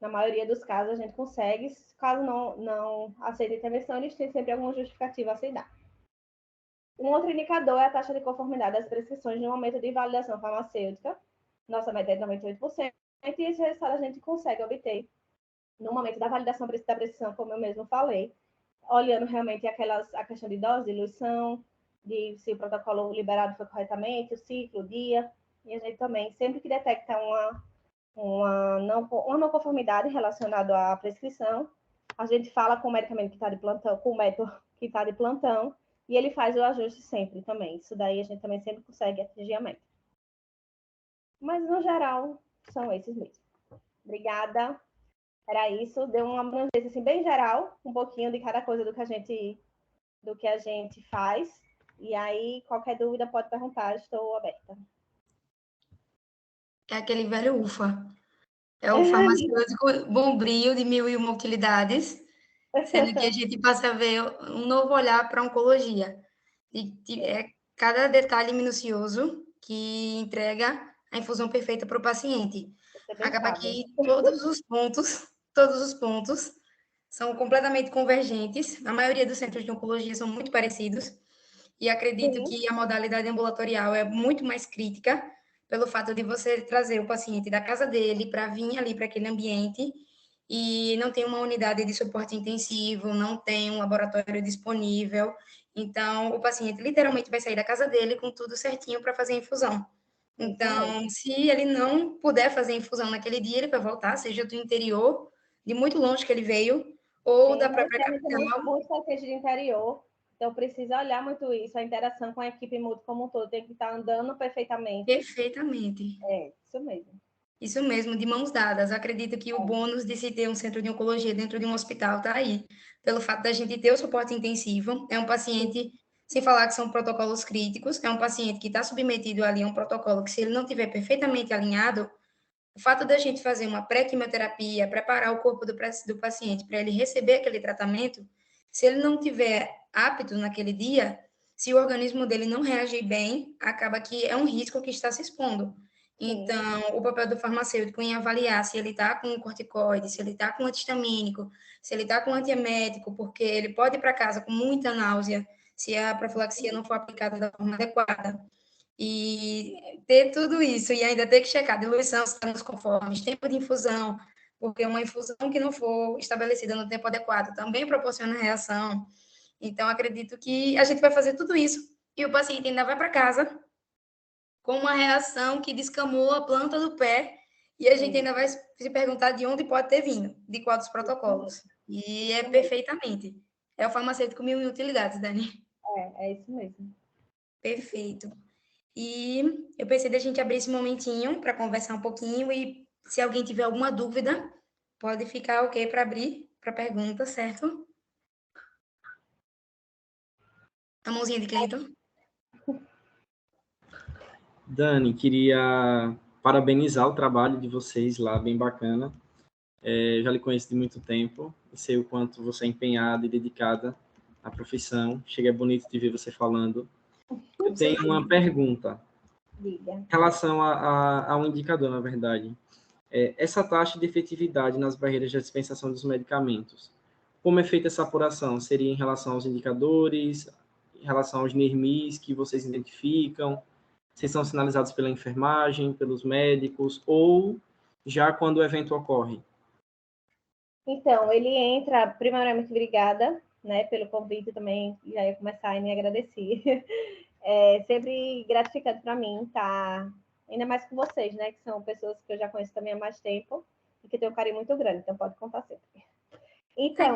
S2: Na maioria dos casos, a gente consegue. Caso não aceite a intervenção, eles têm sempre alguma justificativa a aceitar. Um outro indicador é a taxa de conformidade das prescrições no momento de validação farmacêutica. Nossa meta é de 98%. E esse resultado a gente consegue obter no momento da validação da prescrição, como eu mesmo falei, olhando realmente a questão de dose, diluição, de se o protocolo liberado foi corretamente, o ciclo, o dia. E a gente também, sempre que detecta uma não conformidade relacionada à prescrição, a gente fala com o medicamento que está de plantão, com o médico que está de plantão, e ele faz o ajuste sempre também. Isso daí a gente também sempre consegue atingir a meta. Mas, no geral, são esses mesmo. Obrigada. Era isso. Deu uma abrangência assim, bem geral, um pouquinho de cada coisa do que a gente faz. E aí, qualquer dúvida pode perguntar, estou aberta.
S3: É aquele velho UFA. É o farmacêutico bombril de mil e uma utilidades, sendo que a gente passa a ver um novo olhar para a oncologia. É cada detalhe minucioso que entrega a infusão perfeita para o paciente. Acaba que todos os pontos são completamente convergentes. A maioria dos centros de oncologia são muito parecidos. E acredito que a modalidade ambulatorial é muito mais crítica pelo fato de você trazer o paciente da casa dele para vir ali para aquele ambiente e não tem uma unidade de suporte intensivo, não tem um laboratório disponível. Então, o paciente literalmente vai sair da casa dele com tudo certinho para fazer a infusão. Então, se ele não puder fazer a infusão naquele dia, ele vai voltar, seja do interior, de muito longe que ele veio, ou da própria capital.
S2: Muito paciente de interior, então precisa olhar muito isso, a interação com a equipe multi como um todo tem que estar andando perfeitamente.
S3: Perfeitamente.
S2: Isso mesmo.
S3: Isso mesmo, de mãos dadas. Acredito que o bônus de se ter um centro de oncologia dentro de um hospital está aí. Pelo fato da gente ter o suporte intensivo, é um paciente, sem falar que são protocolos críticos, é um paciente que está submetido ali a um protocolo que, se ele não tiver perfeitamente alinhado, o fato da gente fazer uma pré-quimioterapia, preparar o corpo do paciente para ele receber aquele tratamento, se ele não tiver apto naquele dia, se o organismo dele não reagir bem, acaba que é um risco que está se expondo. Então, o papel do farmacêutico em avaliar se ele está com corticoide, se ele está com antihistamínico, se ele está com antiemético, porque ele pode ir para casa com muita náusea, se a profilaxia não for aplicada da forma adequada. E ter tudo isso, e ainda ter que checar diluição, se está nos conformes, tempo de infusão, porque uma infusão que não for estabelecida no tempo adequado também proporciona reação. Então, acredito que a gente vai fazer tudo isso e o paciente ainda vai para casa com uma reação que descamou a planta do pé e a gente ainda vai se perguntar de onde pode ter vindo, de qual dos protocolos. E é perfeitamente. É o farmacêutico mil em utilidades, Dani.
S2: É isso mesmo.
S3: Perfeito. E eu pensei da gente abrir esse momentinho para conversar um pouquinho e se alguém tiver alguma dúvida, pode ficar ok para abrir para pergunta, certo? A mãozinha de Cleiton.
S1: Dani, queria parabenizar o trabalho de vocês lá, bem bacana. Eu já lhe conheço de muito tempo e sei o quanto você é empenhada e dedicada à profissão. Chega, é bonito de ver você falando. Eu tenho uma pergunta.
S2: Diga.
S1: Em relação a um indicador, na verdade. Essa taxa de efetividade nas barreiras de dispensação dos medicamentos, como é feita essa apuração? Seria em relação aos indicadores, em relação aos NIRMIs que vocês identificam? Se são sinalizados pela enfermagem, pelos médicos, ou já quando o evento ocorre?
S2: Então, ele entra, primeiramente, obrigada, né, pelo convite também, já ia começar a me agradecer. É sempre gratificante para mim estar, ainda mais com vocês, né, que são pessoas que eu já conheço também há mais tempo e que tenho um carinho muito grande, então pode contar sempre. Então,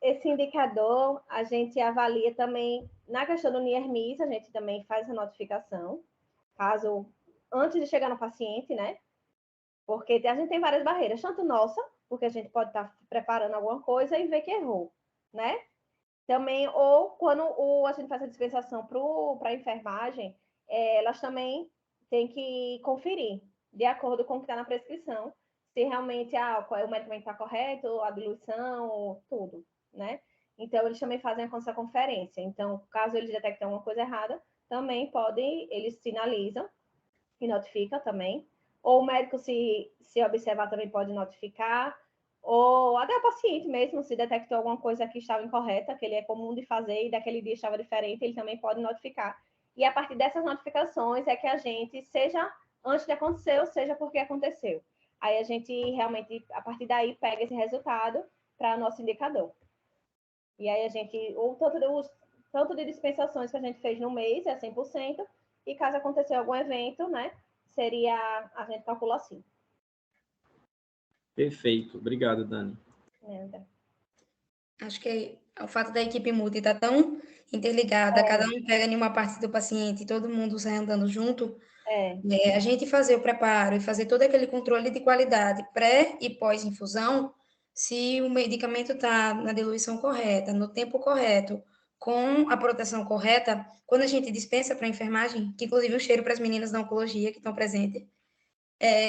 S2: esse indicador, a gente avalia também, na questão do NIRMIS, a gente também faz a notificação, caso, antes de chegar no paciente, né, porque a gente tem várias barreiras, tanto nossa, porque a gente pode estar preparando alguma coisa e ver que errou, né? Também, ou quando a gente faz a dispensação para a enfermagem, elas também têm que conferir, de acordo com o que está na prescrição, se realmente o medicamento está correto, a diluição, tudo, né? Então, eles também fazem essa conferência. Então, caso eles detectem alguma coisa errada, também podem, eles sinalizam e notifica também. Ou o médico, se observar, também pode notificar. Ou até o paciente mesmo, se detectou alguma coisa que estava incorreta, que ele é comum de fazer e daquele dia estava diferente, ele também pode notificar. E a partir dessas notificações é que a gente, seja antes de acontecer, ou seja porque aconteceu. Aí a gente realmente, a partir daí, pega esse resultado para nosso indicador. E aí a gente, ou tanto de dispensações que a gente fez no mês, é 100%, e caso acontecer algum evento, né, seria, a gente calcula assim.
S1: Perfeito. Obrigado, Dani.
S3: Acho que o fato da equipe multi estar tão interligada, cada um pega em uma parte do paciente, todo mundo sai andando junto, a gente fazer o preparo e fazer todo aquele controle de qualidade pré e pós-infusão, se o medicamento está na diluição correta, no tempo correto, com a proteção correta, quando a gente dispensa para a enfermagem, que inclusive um cheiro para as meninas da oncologia que estão presentes,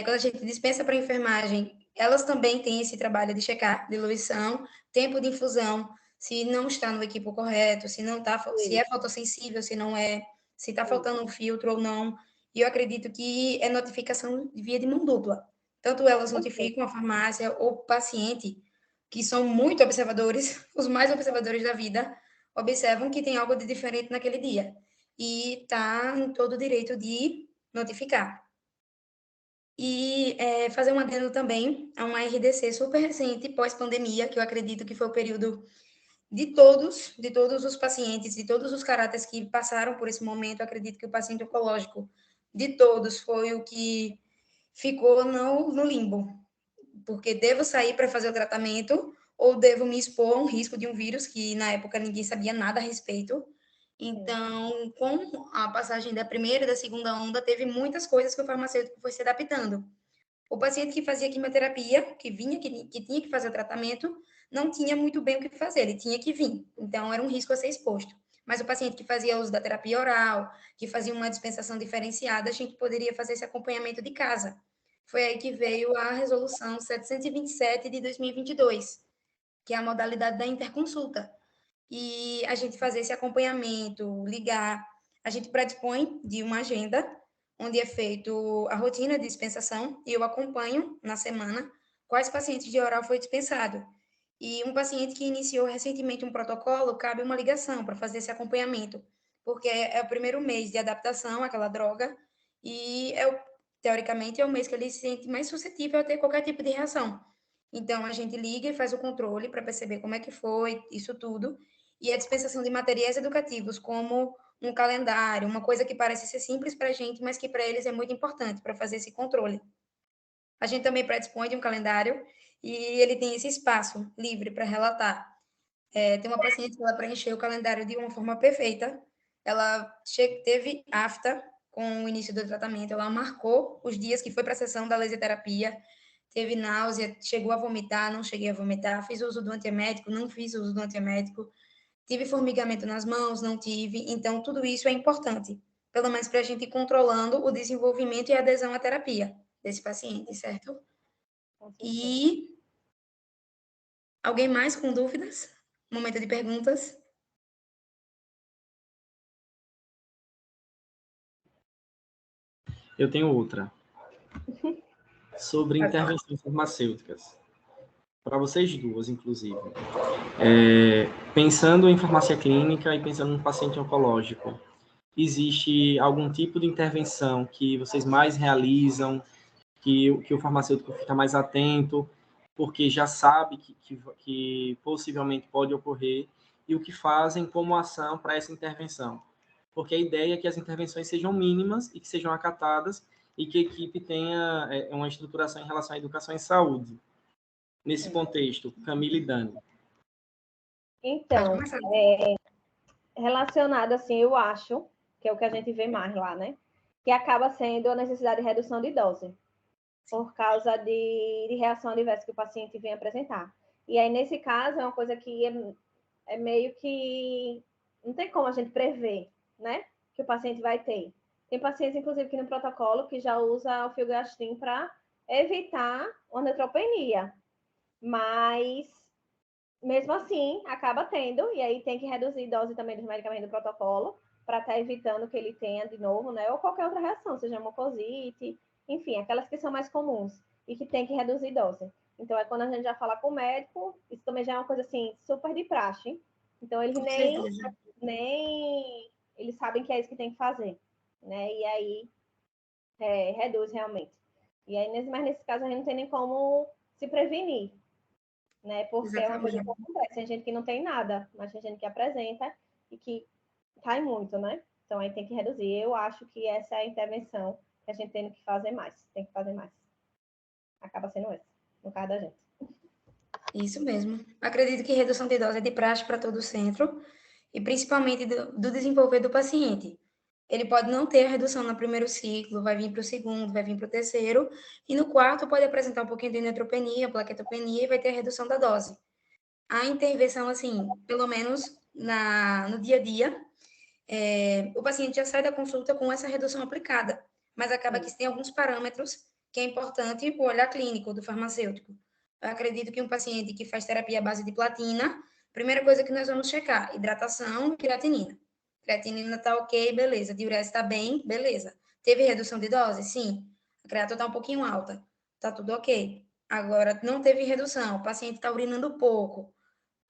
S3: quando a gente dispensa para a enfermagem, elas também têm esse trabalho de checar diluição, tempo de infusão, se não está no equipo correto, se não tá, se é fotossensível, se não é, se está faltando um filtro ou não. E eu acredito que é notificação via de mão dupla. Tanto elas notificam a farmácia ou o paciente, que são muito observadores, os mais observadores da vida, observam que tem algo de diferente naquele dia. E está em todo o direito de notificar. E fazer um adendo também a uma RDC super recente, pós-pandemia, que eu acredito que foi o período de todos os pacientes, de todos os caráteres que passaram por esse momento. Eu acredito que o paciente oncológico de todos foi o que ficou no limbo, porque devo sair para fazer o tratamento ou devo me expor a um risco de um vírus que na época ninguém sabia nada a respeito. Então, com a passagem da primeira e da segunda onda, teve muitas coisas que o farmacêutico foi se adaptando. O paciente que fazia quimioterapia, que vinha, que tinha que fazer o tratamento, não tinha muito bem o que fazer, ele tinha que vir. Então, era um risco a ser exposto. Mas o paciente que fazia uso da terapia oral, que fazia uma dispensação diferenciada, a gente poderia fazer esse acompanhamento de casa. Foi aí que veio a resolução 727 de 2022, que é a modalidade da interconsulta. E a gente fazer esse acompanhamento, ligar, a gente predispõe de uma agenda onde é feito a rotina de dispensação e eu acompanho na semana quais pacientes de oral foi dispensado. E um paciente que iniciou recentemente um protocolo, cabe uma ligação para fazer esse acompanhamento, porque é o primeiro mês de adaptação àquela droga e, teoricamente, é o mês que ele se sente mais suscetível a ter qualquer tipo de reação. Então, a gente liga e faz o controle para perceber como é que foi isso tudo. E a dispensação de materiais educativos, como um calendário, uma coisa que parece ser simples para a gente, mas que para eles é muito importante para fazer esse controle. A gente também predispõe de um calendário e ele tem esse espaço livre para relatar. Tem uma paciente que ela preencheu o calendário de uma forma perfeita. Ela teve afta com o início do tratamento, ela marcou os dias que foi para a sessão da laser terapia, teve náusea, chegou a vomitar, não cheguei a vomitar, fiz uso do antiemético, não fiz uso do antiemético, tive formigamento nas mãos, não tive. Então, tudo isso é importante, pelo menos para a gente ir controlando o desenvolvimento e a adesão à terapia desse paciente, certo? E alguém mais com dúvidas? Momento de perguntas.
S1: Eu tenho outra. Sobre intervenções farmacêuticas. Para vocês duas, inclusive. Pensando em farmácia clínica e pensando no paciente oncológico, existe algum tipo de intervenção que vocês mais realizam, que o farmacêutico fica mais atento, porque já sabe que possivelmente pode ocorrer, e o que fazem como ação para essa intervenção? Porque a ideia é que as intervenções sejam mínimas e que sejam acatadas e que a equipe tenha uma estruturação em relação à educação e saúde. Nesse contexto, Camila e Dani.
S2: Então, relacionado assim, eu acho, que é o que a gente vê mais lá, né? Que acaba sendo a necessidade de redução de dose, por causa de reação adversa que o paciente vem apresentar. E aí, nesse caso, é uma coisa que é meio que não tem como a gente prever, né? Que o paciente vai ter. Tem pacientes, inclusive, que no protocolo que já usa o filgrastim para evitar uma neutropenia. Mas, mesmo assim, acaba tendo, e aí tem que reduzir a dose também dos medicamentos do protocolo, para estar evitando que ele tenha de novo, né? Ou qualquer outra reação, seja mucosite, enfim, aquelas que são mais comuns e que tem que reduzir dose. Então, é quando a gente já fala com o médico, isso também já é uma coisa assim, super de praxe. Então, eles nem eles sabem que é isso que tem que fazer, né? E aí reduz realmente. E aí, mas nesse caso, a gente não tem nem como se prevenir, né? Porque é uma coisa que acontece. Tem gente que não tem nada, mas tem gente que apresenta e que cai muito, né? Então aí tem que reduzir. Eu acho que essa é a intervenção que a gente tem que fazer mais. Tem que fazer mais. Acaba sendo essa, no caso da gente.
S3: Isso mesmo. Acredito que redução de dose é de praxe para todo o centro e principalmente do desenvolver do paciente. Ele pode não ter a redução no primeiro ciclo, vai vir para o segundo, vai vir para o terceiro, e no quarto pode apresentar um pouquinho de neutropenia, plaquetopenia e vai ter a redução da dose. A intervenção, assim, pelo menos no dia a dia, o paciente já sai da consulta com essa redução aplicada, mas acaba que tem alguns parâmetros que é importante o olhar clínico do farmacêutico. Eu acredito que um paciente que faz terapia à base de platina, primeira coisa que nós vamos checar, hidratação e creatinina. Creatinina tá ok, beleza. Diurese tá bem, beleza. Teve redução de dose? Sim. A creatina tá um pouquinho alta, tá tudo ok. Agora, não teve redução, o paciente está urinando pouco,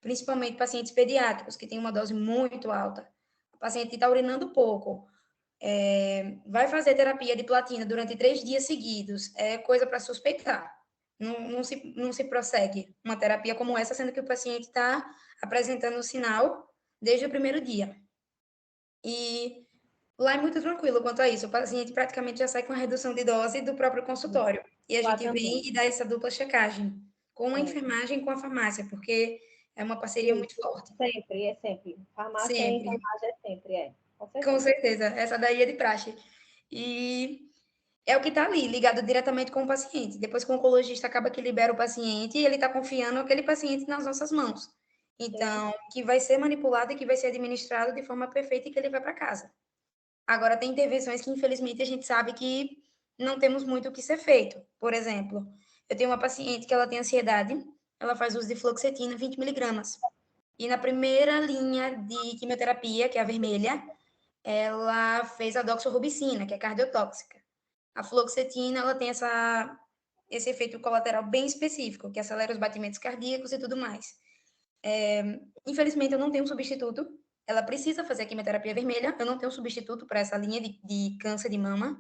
S3: principalmente pacientes pediátricos, que têm uma dose muito alta. O paciente está urinando pouco, vai fazer terapia de platina durante 3 dias seguidos, é coisa para suspeitar. Não se prossegue uma terapia como essa, sendo que o paciente está apresentando o sinal desde o primeiro dia. E lá é muito tranquilo quanto a isso. O paciente praticamente já sai com a redução de dose do próprio consultório. E a gente vem e dá essa dupla checagem com a enfermagem e com a farmácia, porque é uma parceria muito forte.
S2: Sempre, é sempre. Farmácia e enfermagem é sempre,
S3: Com certeza. Essa daí é de praxe. E é o que está ali, ligado diretamente com o paciente. Depois que o oncologista acaba que libera o paciente e ele está confiando aquele paciente nas nossas mãos. Então, que vai ser manipulado e que vai ser administrado de forma perfeita e que ele vai para casa. Agora, tem intervenções que, infelizmente, a gente sabe que não temos muito o que ser feito. Por exemplo, eu tenho uma paciente que ela tem ansiedade, ela faz uso de fluoxetina 20 miligramas. E na primeira linha de quimioterapia, que é a vermelha, ela fez a doxorubicina, que é cardiotóxica. A fluoxetina, ela tem esse efeito colateral bem específico, que acelera os batimentos cardíacos e tudo mais. Infelizmente, eu não tenho um substituto. Ela precisa fazer a quimioterapia vermelha. Eu não tenho um substituto para essa linha de câncer de mama.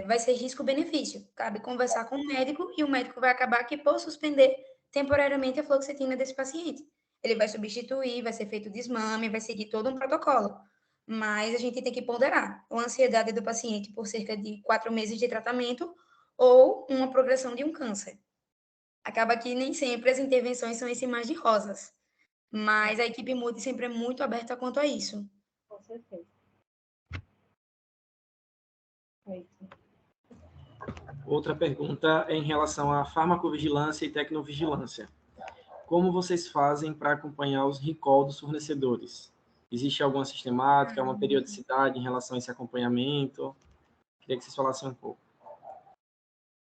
S3: Vai ser risco-benefício. Cabe conversar com o médico e o médico vai acabar que por suspender temporariamente a fluoxetina desse paciente. Ele vai substituir, vai ser feito desmame, vai seguir todo um protocolo. Mas a gente tem que ponderar a ansiedade do paciente por cerca de 4 meses de tratamento ou uma progressão de um câncer. Acaba que nem sempre as intervenções são esse mar de rosas, mas a equipe Multi sempre é muito aberta quanto a isso.
S2: Com certeza. É isso.
S1: Outra pergunta é em relação à farmacovigilância e tecnovigilância. Como vocês fazem para acompanhar os recall dos fornecedores? Existe alguma sistemática, uma periodicidade em relação a esse acompanhamento? Queria que vocês falassem um pouco.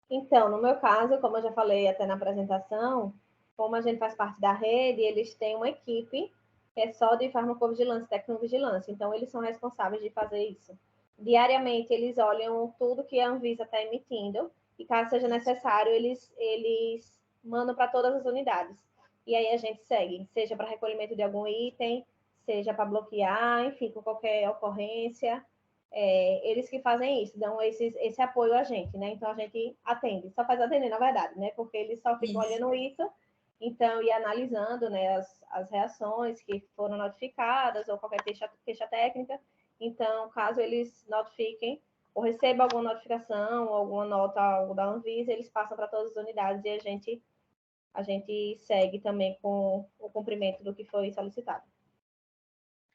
S2: Então, no meu caso, como eu já falei até na apresentação, como a gente faz parte da rede, eles têm uma equipe que é só de farmacovigilância e tecnovigilância. Então, eles são responsáveis de fazer isso. Diariamente, eles olham tudo que a Anvisa está emitindo e, caso seja necessário, eles mandam para todas as unidades. E aí a gente segue, seja para recolhimento de algum item, seja para bloquear, enfim, com qualquer ocorrência. Eles que fazem isso, dão esse apoio a gente, né? Então a gente atende, só faz atender, na verdade, né? Porque eles só ficam olhando isso, então, e analisando, né, as reações que foram notificadas ou qualquer queixa técnica. Então, caso eles notifiquem ou recebam alguma notificação, alguma nota, algo da Anvisa, eles passam para todas as unidades e a gente segue também com o cumprimento do que foi solicitado.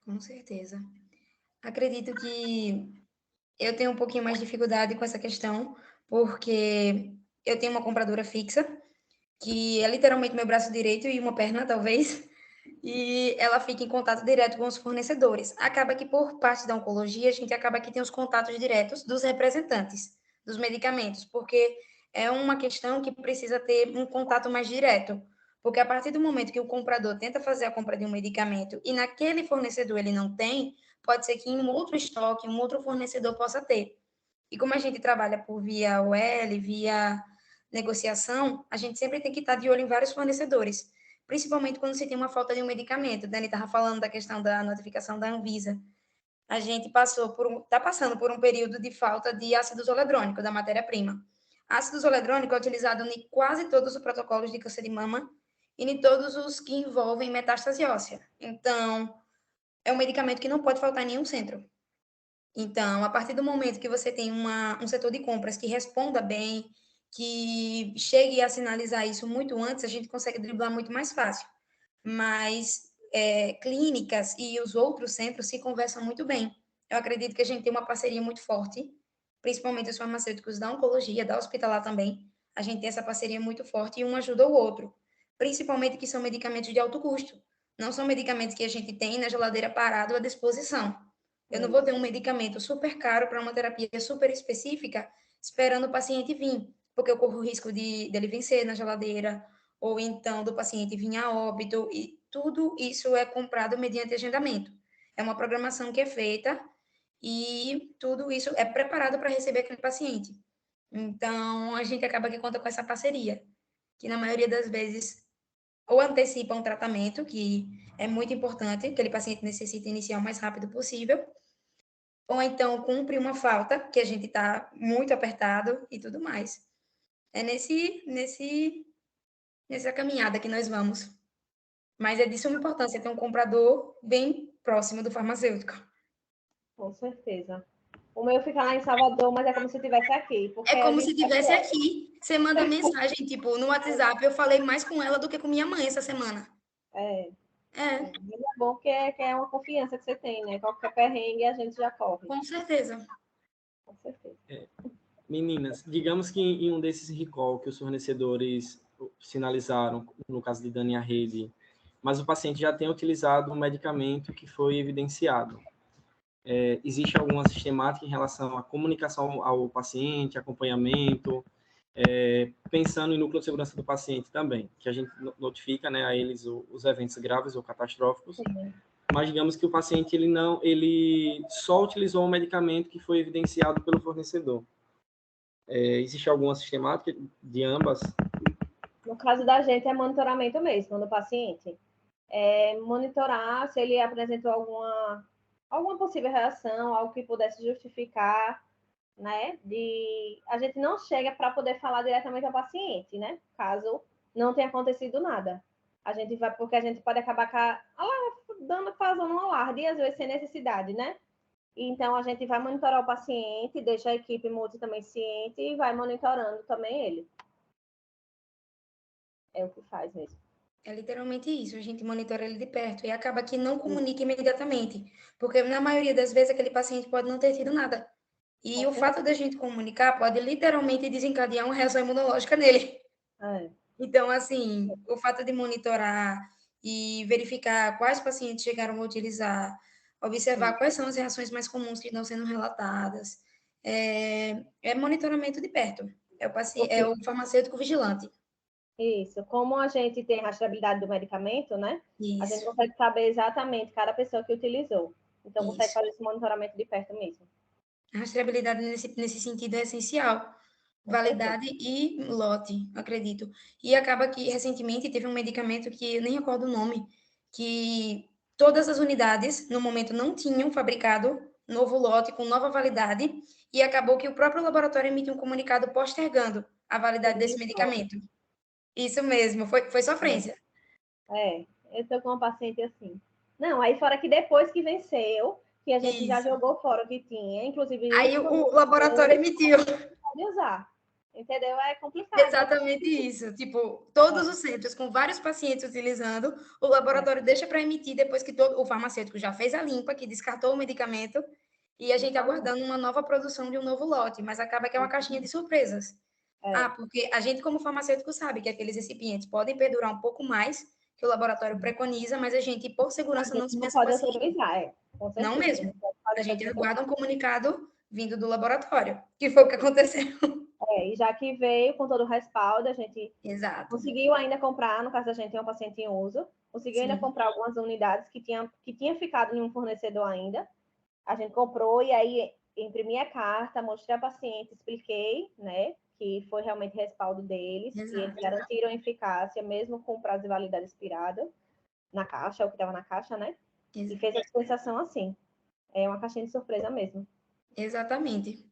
S3: Com certeza. Acredito que eu tenho um pouquinho mais de dificuldade com essa questão, porque eu tenho uma compradora fixa, que é literalmente meu braço direito e uma perna, talvez, e ela fica em contato direto com os fornecedores. Acaba que, por parte da oncologia, a gente acaba que tem os contatos diretos dos representantes dos medicamentos, porque é uma questão que precisa ter um contato mais direto. Porque a partir do momento que o comprador tenta fazer a compra de um medicamento e naquele fornecedor ele não tem, pode ser que em um outro estoque, um outro fornecedor possa ter. E como a gente trabalha por via OL, via negociação, a gente sempre tem que estar de olho em vários fornecedores, principalmente quando se tem uma falta de um medicamento. Dani estava falando da questão da notificação da Anvisa. A gente está passando por um período de falta de ácido zoledrônico, da matéria-prima. Ácido zoledrônico é utilizado em quase todos os protocolos de câncer de mama e em todos os que envolvem metástase óssea. Então, é um medicamento que não pode faltar em nenhum centro. Então, a partir do momento que você tem um setor de compras que responda bem, que chegue a sinalizar isso muito antes, a gente consegue driblar muito mais fácil. Mas clínicas e os outros centros se conversam muito bem. Eu acredito que a gente tem uma parceria muito forte, principalmente os farmacêuticos da oncologia, da hospitalar também. A gente tem essa parceria muito forte e um ajuda o outro. Principalmente que são medicamentos de alto custo. Não são medicamentos que a gente tem na geladeira parado à disposição. Eu não vou ter um medicamento super caro para uma terapia super específica esperando o paciente vir, porque eu corro o risco dele vencer na geladeira, ou então do paciente vir a óbito, e tudo isso é comprado mediante agendamento. É uma programação que é feita e tudo isso é preparado para receber aquele paciente. Então, a gente acaba que conta com essa parceria, que na maioria das vezes ou antecipa um tratamento, que é muito importante, aquele paciente necessita iniciar o mais rápido possível, ou então cumpre uma falta, que a gente está muito apertado e tudo mais. É nessa caminhada que nós vamos. Mas é de suma importância ter um comprador bem próximo do farmacêutico.
S2: Com certeza. O meu fica lá em Salvador, mas é como se estivesse aqui.
S3: É como se estivesse aqui. Você manda mensagem, tipo, no WhatsApp. Eu falei mais com ela do que com minha mãe essa semana.
S2: É bom que é uma confiança que você tem, né? Qualquer perrengue a gente já corre.
S3: Com certeza.
S2: Com certeza.
S1: Meninas, digamos que em um desses recall que os fornecedores sinalizaram, no caso de Dani a rede, mas o paciente já tem utilizado um medicamento que foi evidenciado. Existe alguma sistemática em relação à comunicação ao paciente, acompanhamento, pensando em núcleo de segurança do paciente também, que a gente notifica, né, a eles os eventos graves ou catastróficos. Sim. Mas digamos que o paciente ele só utilizou um medicamento que foi evidenciado pelo fornecedor. Existe alguma sistemática de ambas?
S2: No caso da gente, é monitoramento mesmo do paciente. Monitorar se ele apresentou alguma possível reação, algo que pudesse justificar, né? A gente não chega para poder falar diretamente ao paciente, né? Caso não tenha acontecido nada. A gente vai, porque a gente pode acabar causando um alarde, e às vezes sem necessidade, né? Então, a gente vai monitorar o paciente, deixa a equipe multi também ciente e vai monitorando também ele. É o que faz mesmo.
S3: É literalmente isso, a gente monitora ele de perto e acaba que não comunica imediatamente, porque na maioria das vezes aquele paciente pode não ter tido nada. E o fato da gente comunicar pode literalmente desencadear uma reação imunológica nele. Então, assim, o fato de monitorar e verificar quais pacientes chegaram a utilizar, observar quais são as reações mais comuns que estão sendo relatadas, é monitoramento de perto. É o farmacêutico vigilante.
S2: Isso. Como a gente tem rastreabilidade do medicamento, né?
S3: Isso.
S2: A gente consegue saber exatamente cada pessoa que utilizou. Então, consegue
S3: Isso.
S2: fazer esse monitoramento de perto mesmo.
S3: A rastreabilidade nesse sentido é essencial. Validade e lote, acredito. E acaba que, recentemente, teve um medicamento que eu nem recordo o nome, que todas as unidades, no momento, não tinham fabricado novo lote com nova validade, e acabou que o próprio laboratório emitiu um comunicado postergando a validade desse medicamento. Isso mesmo, foi sofrência.
S2: Eu estou com uma paciente assim. Não, aí fora que depois que venceu, que a gente já jogou fora o que tinha, inclusive...
S3: Aí o laboratório emitiu.
S2: Pode usar, entendeu? É complicado.
S3: Exatamente isso. Tipo, todos os centros com vários pacientes utilizando, o laboratório deixa para emitir depois que o farmacêutico já fez a limpa, que descartou o medicamento, e a gente aguardando uma nova produção de um novo lote, mas acaba que é uma caixinha de surpresas. Porque a gente, como farmacêutico, sabe que aqueles recipientes podem perdurar um pouco mais que o laboratório preconiza, mas a gente, por segurança, não dispensa o
S2: pode
S3: paciente.
S2: autorizar, com certeza.
S3: Não mesmo. A gente aguarda um comunicado vindo do laboratório, que foi o que aconteceu.
S2: E já que veio com todo o respaldo, a gente conseguiu ainda comprar, no caso da gente tem um paciente em uso, conseguiu ainda comprar algumas unidades que tinha ficado em um fornecedor ainda. A gente comprou e aí imprimi a carta, mostrei ao paciente, expliquei, né, que foi realmente respaldo deles, que eles garantiram eficácia, mesmo com o prazo de validade expirado na caixa, o que estava na caixa, né? E fez a dispensação assim. É uma caixinha de surpresa mesmo.
S3: Exatamente.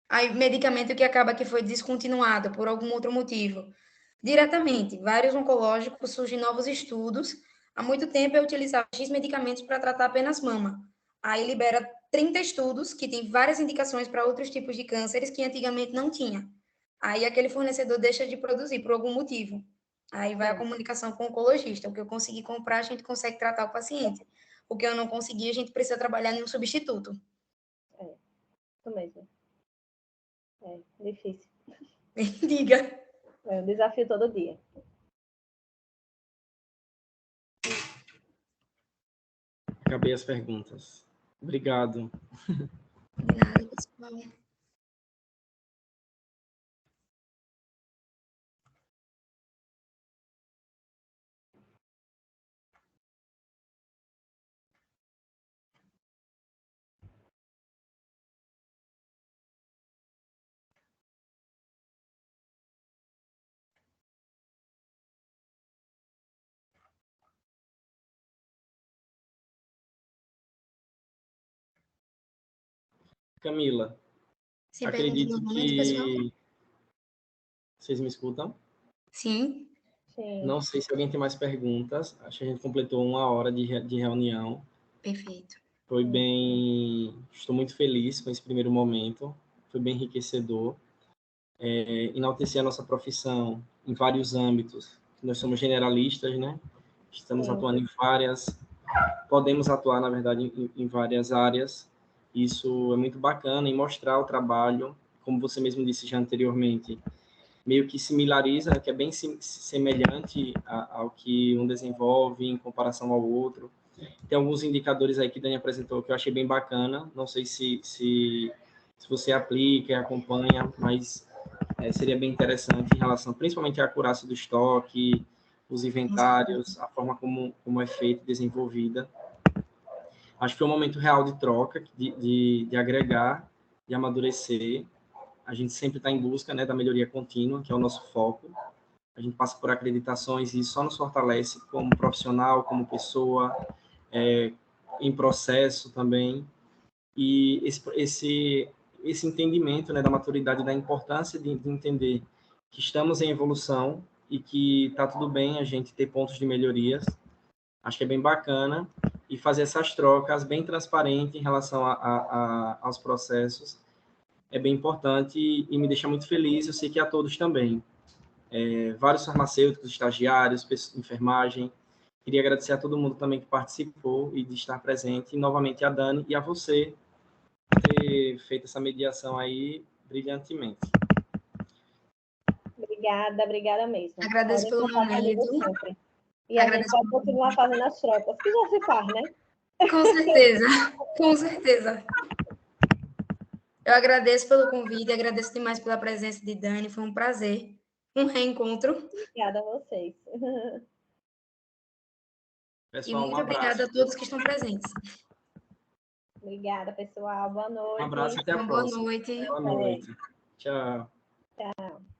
S3: Aí, medicamento que acaba que foi descontinuado por algum outro motivo. Diretamente, vários oncológicos surgem novos estudos. Há muito tempo eu utilizava X medicamentos para tratar apenas mama. Aí libera 30 estudos que tem várias indicações para outros tipos de cânceres que antigamente não tinha. Aí aquele fornecedor deixa de produzir por algum motivo. Aí vai a comunicação com o oncologista. O que eu consegui comprar, a gente consegue tratar o paciente. O que eu não consegui, a gente precisa trabalhar em um substituto.
S2: Isso mesmo. Difícil.
S3: Diga.
S2: É um desafio todo dia.
S1: Acabei as perguntas. Obrigado.
S3: De nada, pessoal.
S1: Camila, acredito que... Vocês me escutam?
S3: Sim.
S1: Não sei se alguém tem mais perguntas. Acho que a gente completou 1 hora de reunião.
S3: Perfeito.
S1: Foi bem... Estou muito feliz com esse primeiro momento. Foi bem enriquecedor. Enaltecer a nossa profissão em vários âmbitos. Nós somos generalistas, né? Estamos atuando em várias... Podemos atuar, na verdade, em várias áreas. Isso é muito bacana e mostrar o trabalho, como você mesmo disse já anteriormente, meio que similariza, que é bem semelhante ao que um desenvolve em comparação ao outro. Tem alguns indicadores aí que Dani apresentou que eu achei bem bacana. Não sei se você aplica e acompanha, mas seria bem interessante em relação, principalmente à acurácia do estoque, os inventários, a forma como é feita e desenvolvida. Acho que foi um momento real de troca, de agregar, de amadurecer. a gente sempre está em busca, né, da melhoria contínua, que é o nosso foco. A gente passa por acreditações e isso só nos fortalece como profissional, como pessoa, em processo também. E esse entendimento, né, da maturidade, da importância de entender que estamos em evolução e que está tudo bem a gente ter pontos de melhorias. Acho que é bem bacana e fazer essas trocas bem transparentes em relação aos processos é bem importante e me deixa muito feliz. Eu sei que a todos também. Vários farmacêuticos, estagiários, enfermagem. Queria agradecer a todo mundo também que participou e de estar presente. E novamente a Dani e a você por ter feito essa mediação aí brilhantemente.
S2: Obrigada mesmo.
S3: Agradeço pelo momento.
S2: Sempre. E a gente vai continuar fazendo as trocas, que já se faz, né?
S3: Com certeza, com certeza. Eu agradeço pelo convite, agradeço demais pela presença de Dani, foi um prazer, um reencontro.
S2: Obrigada a vocês.
S1: Pessoal,
S3: e muito obrigada a todos que estão presentes.
S2: Obrigada, pessoal. Boa noite.
S1: Um abraço e até a próxima.
S3: Boa noite.
S1: Boa noite. Tchau.
S2: Tchau.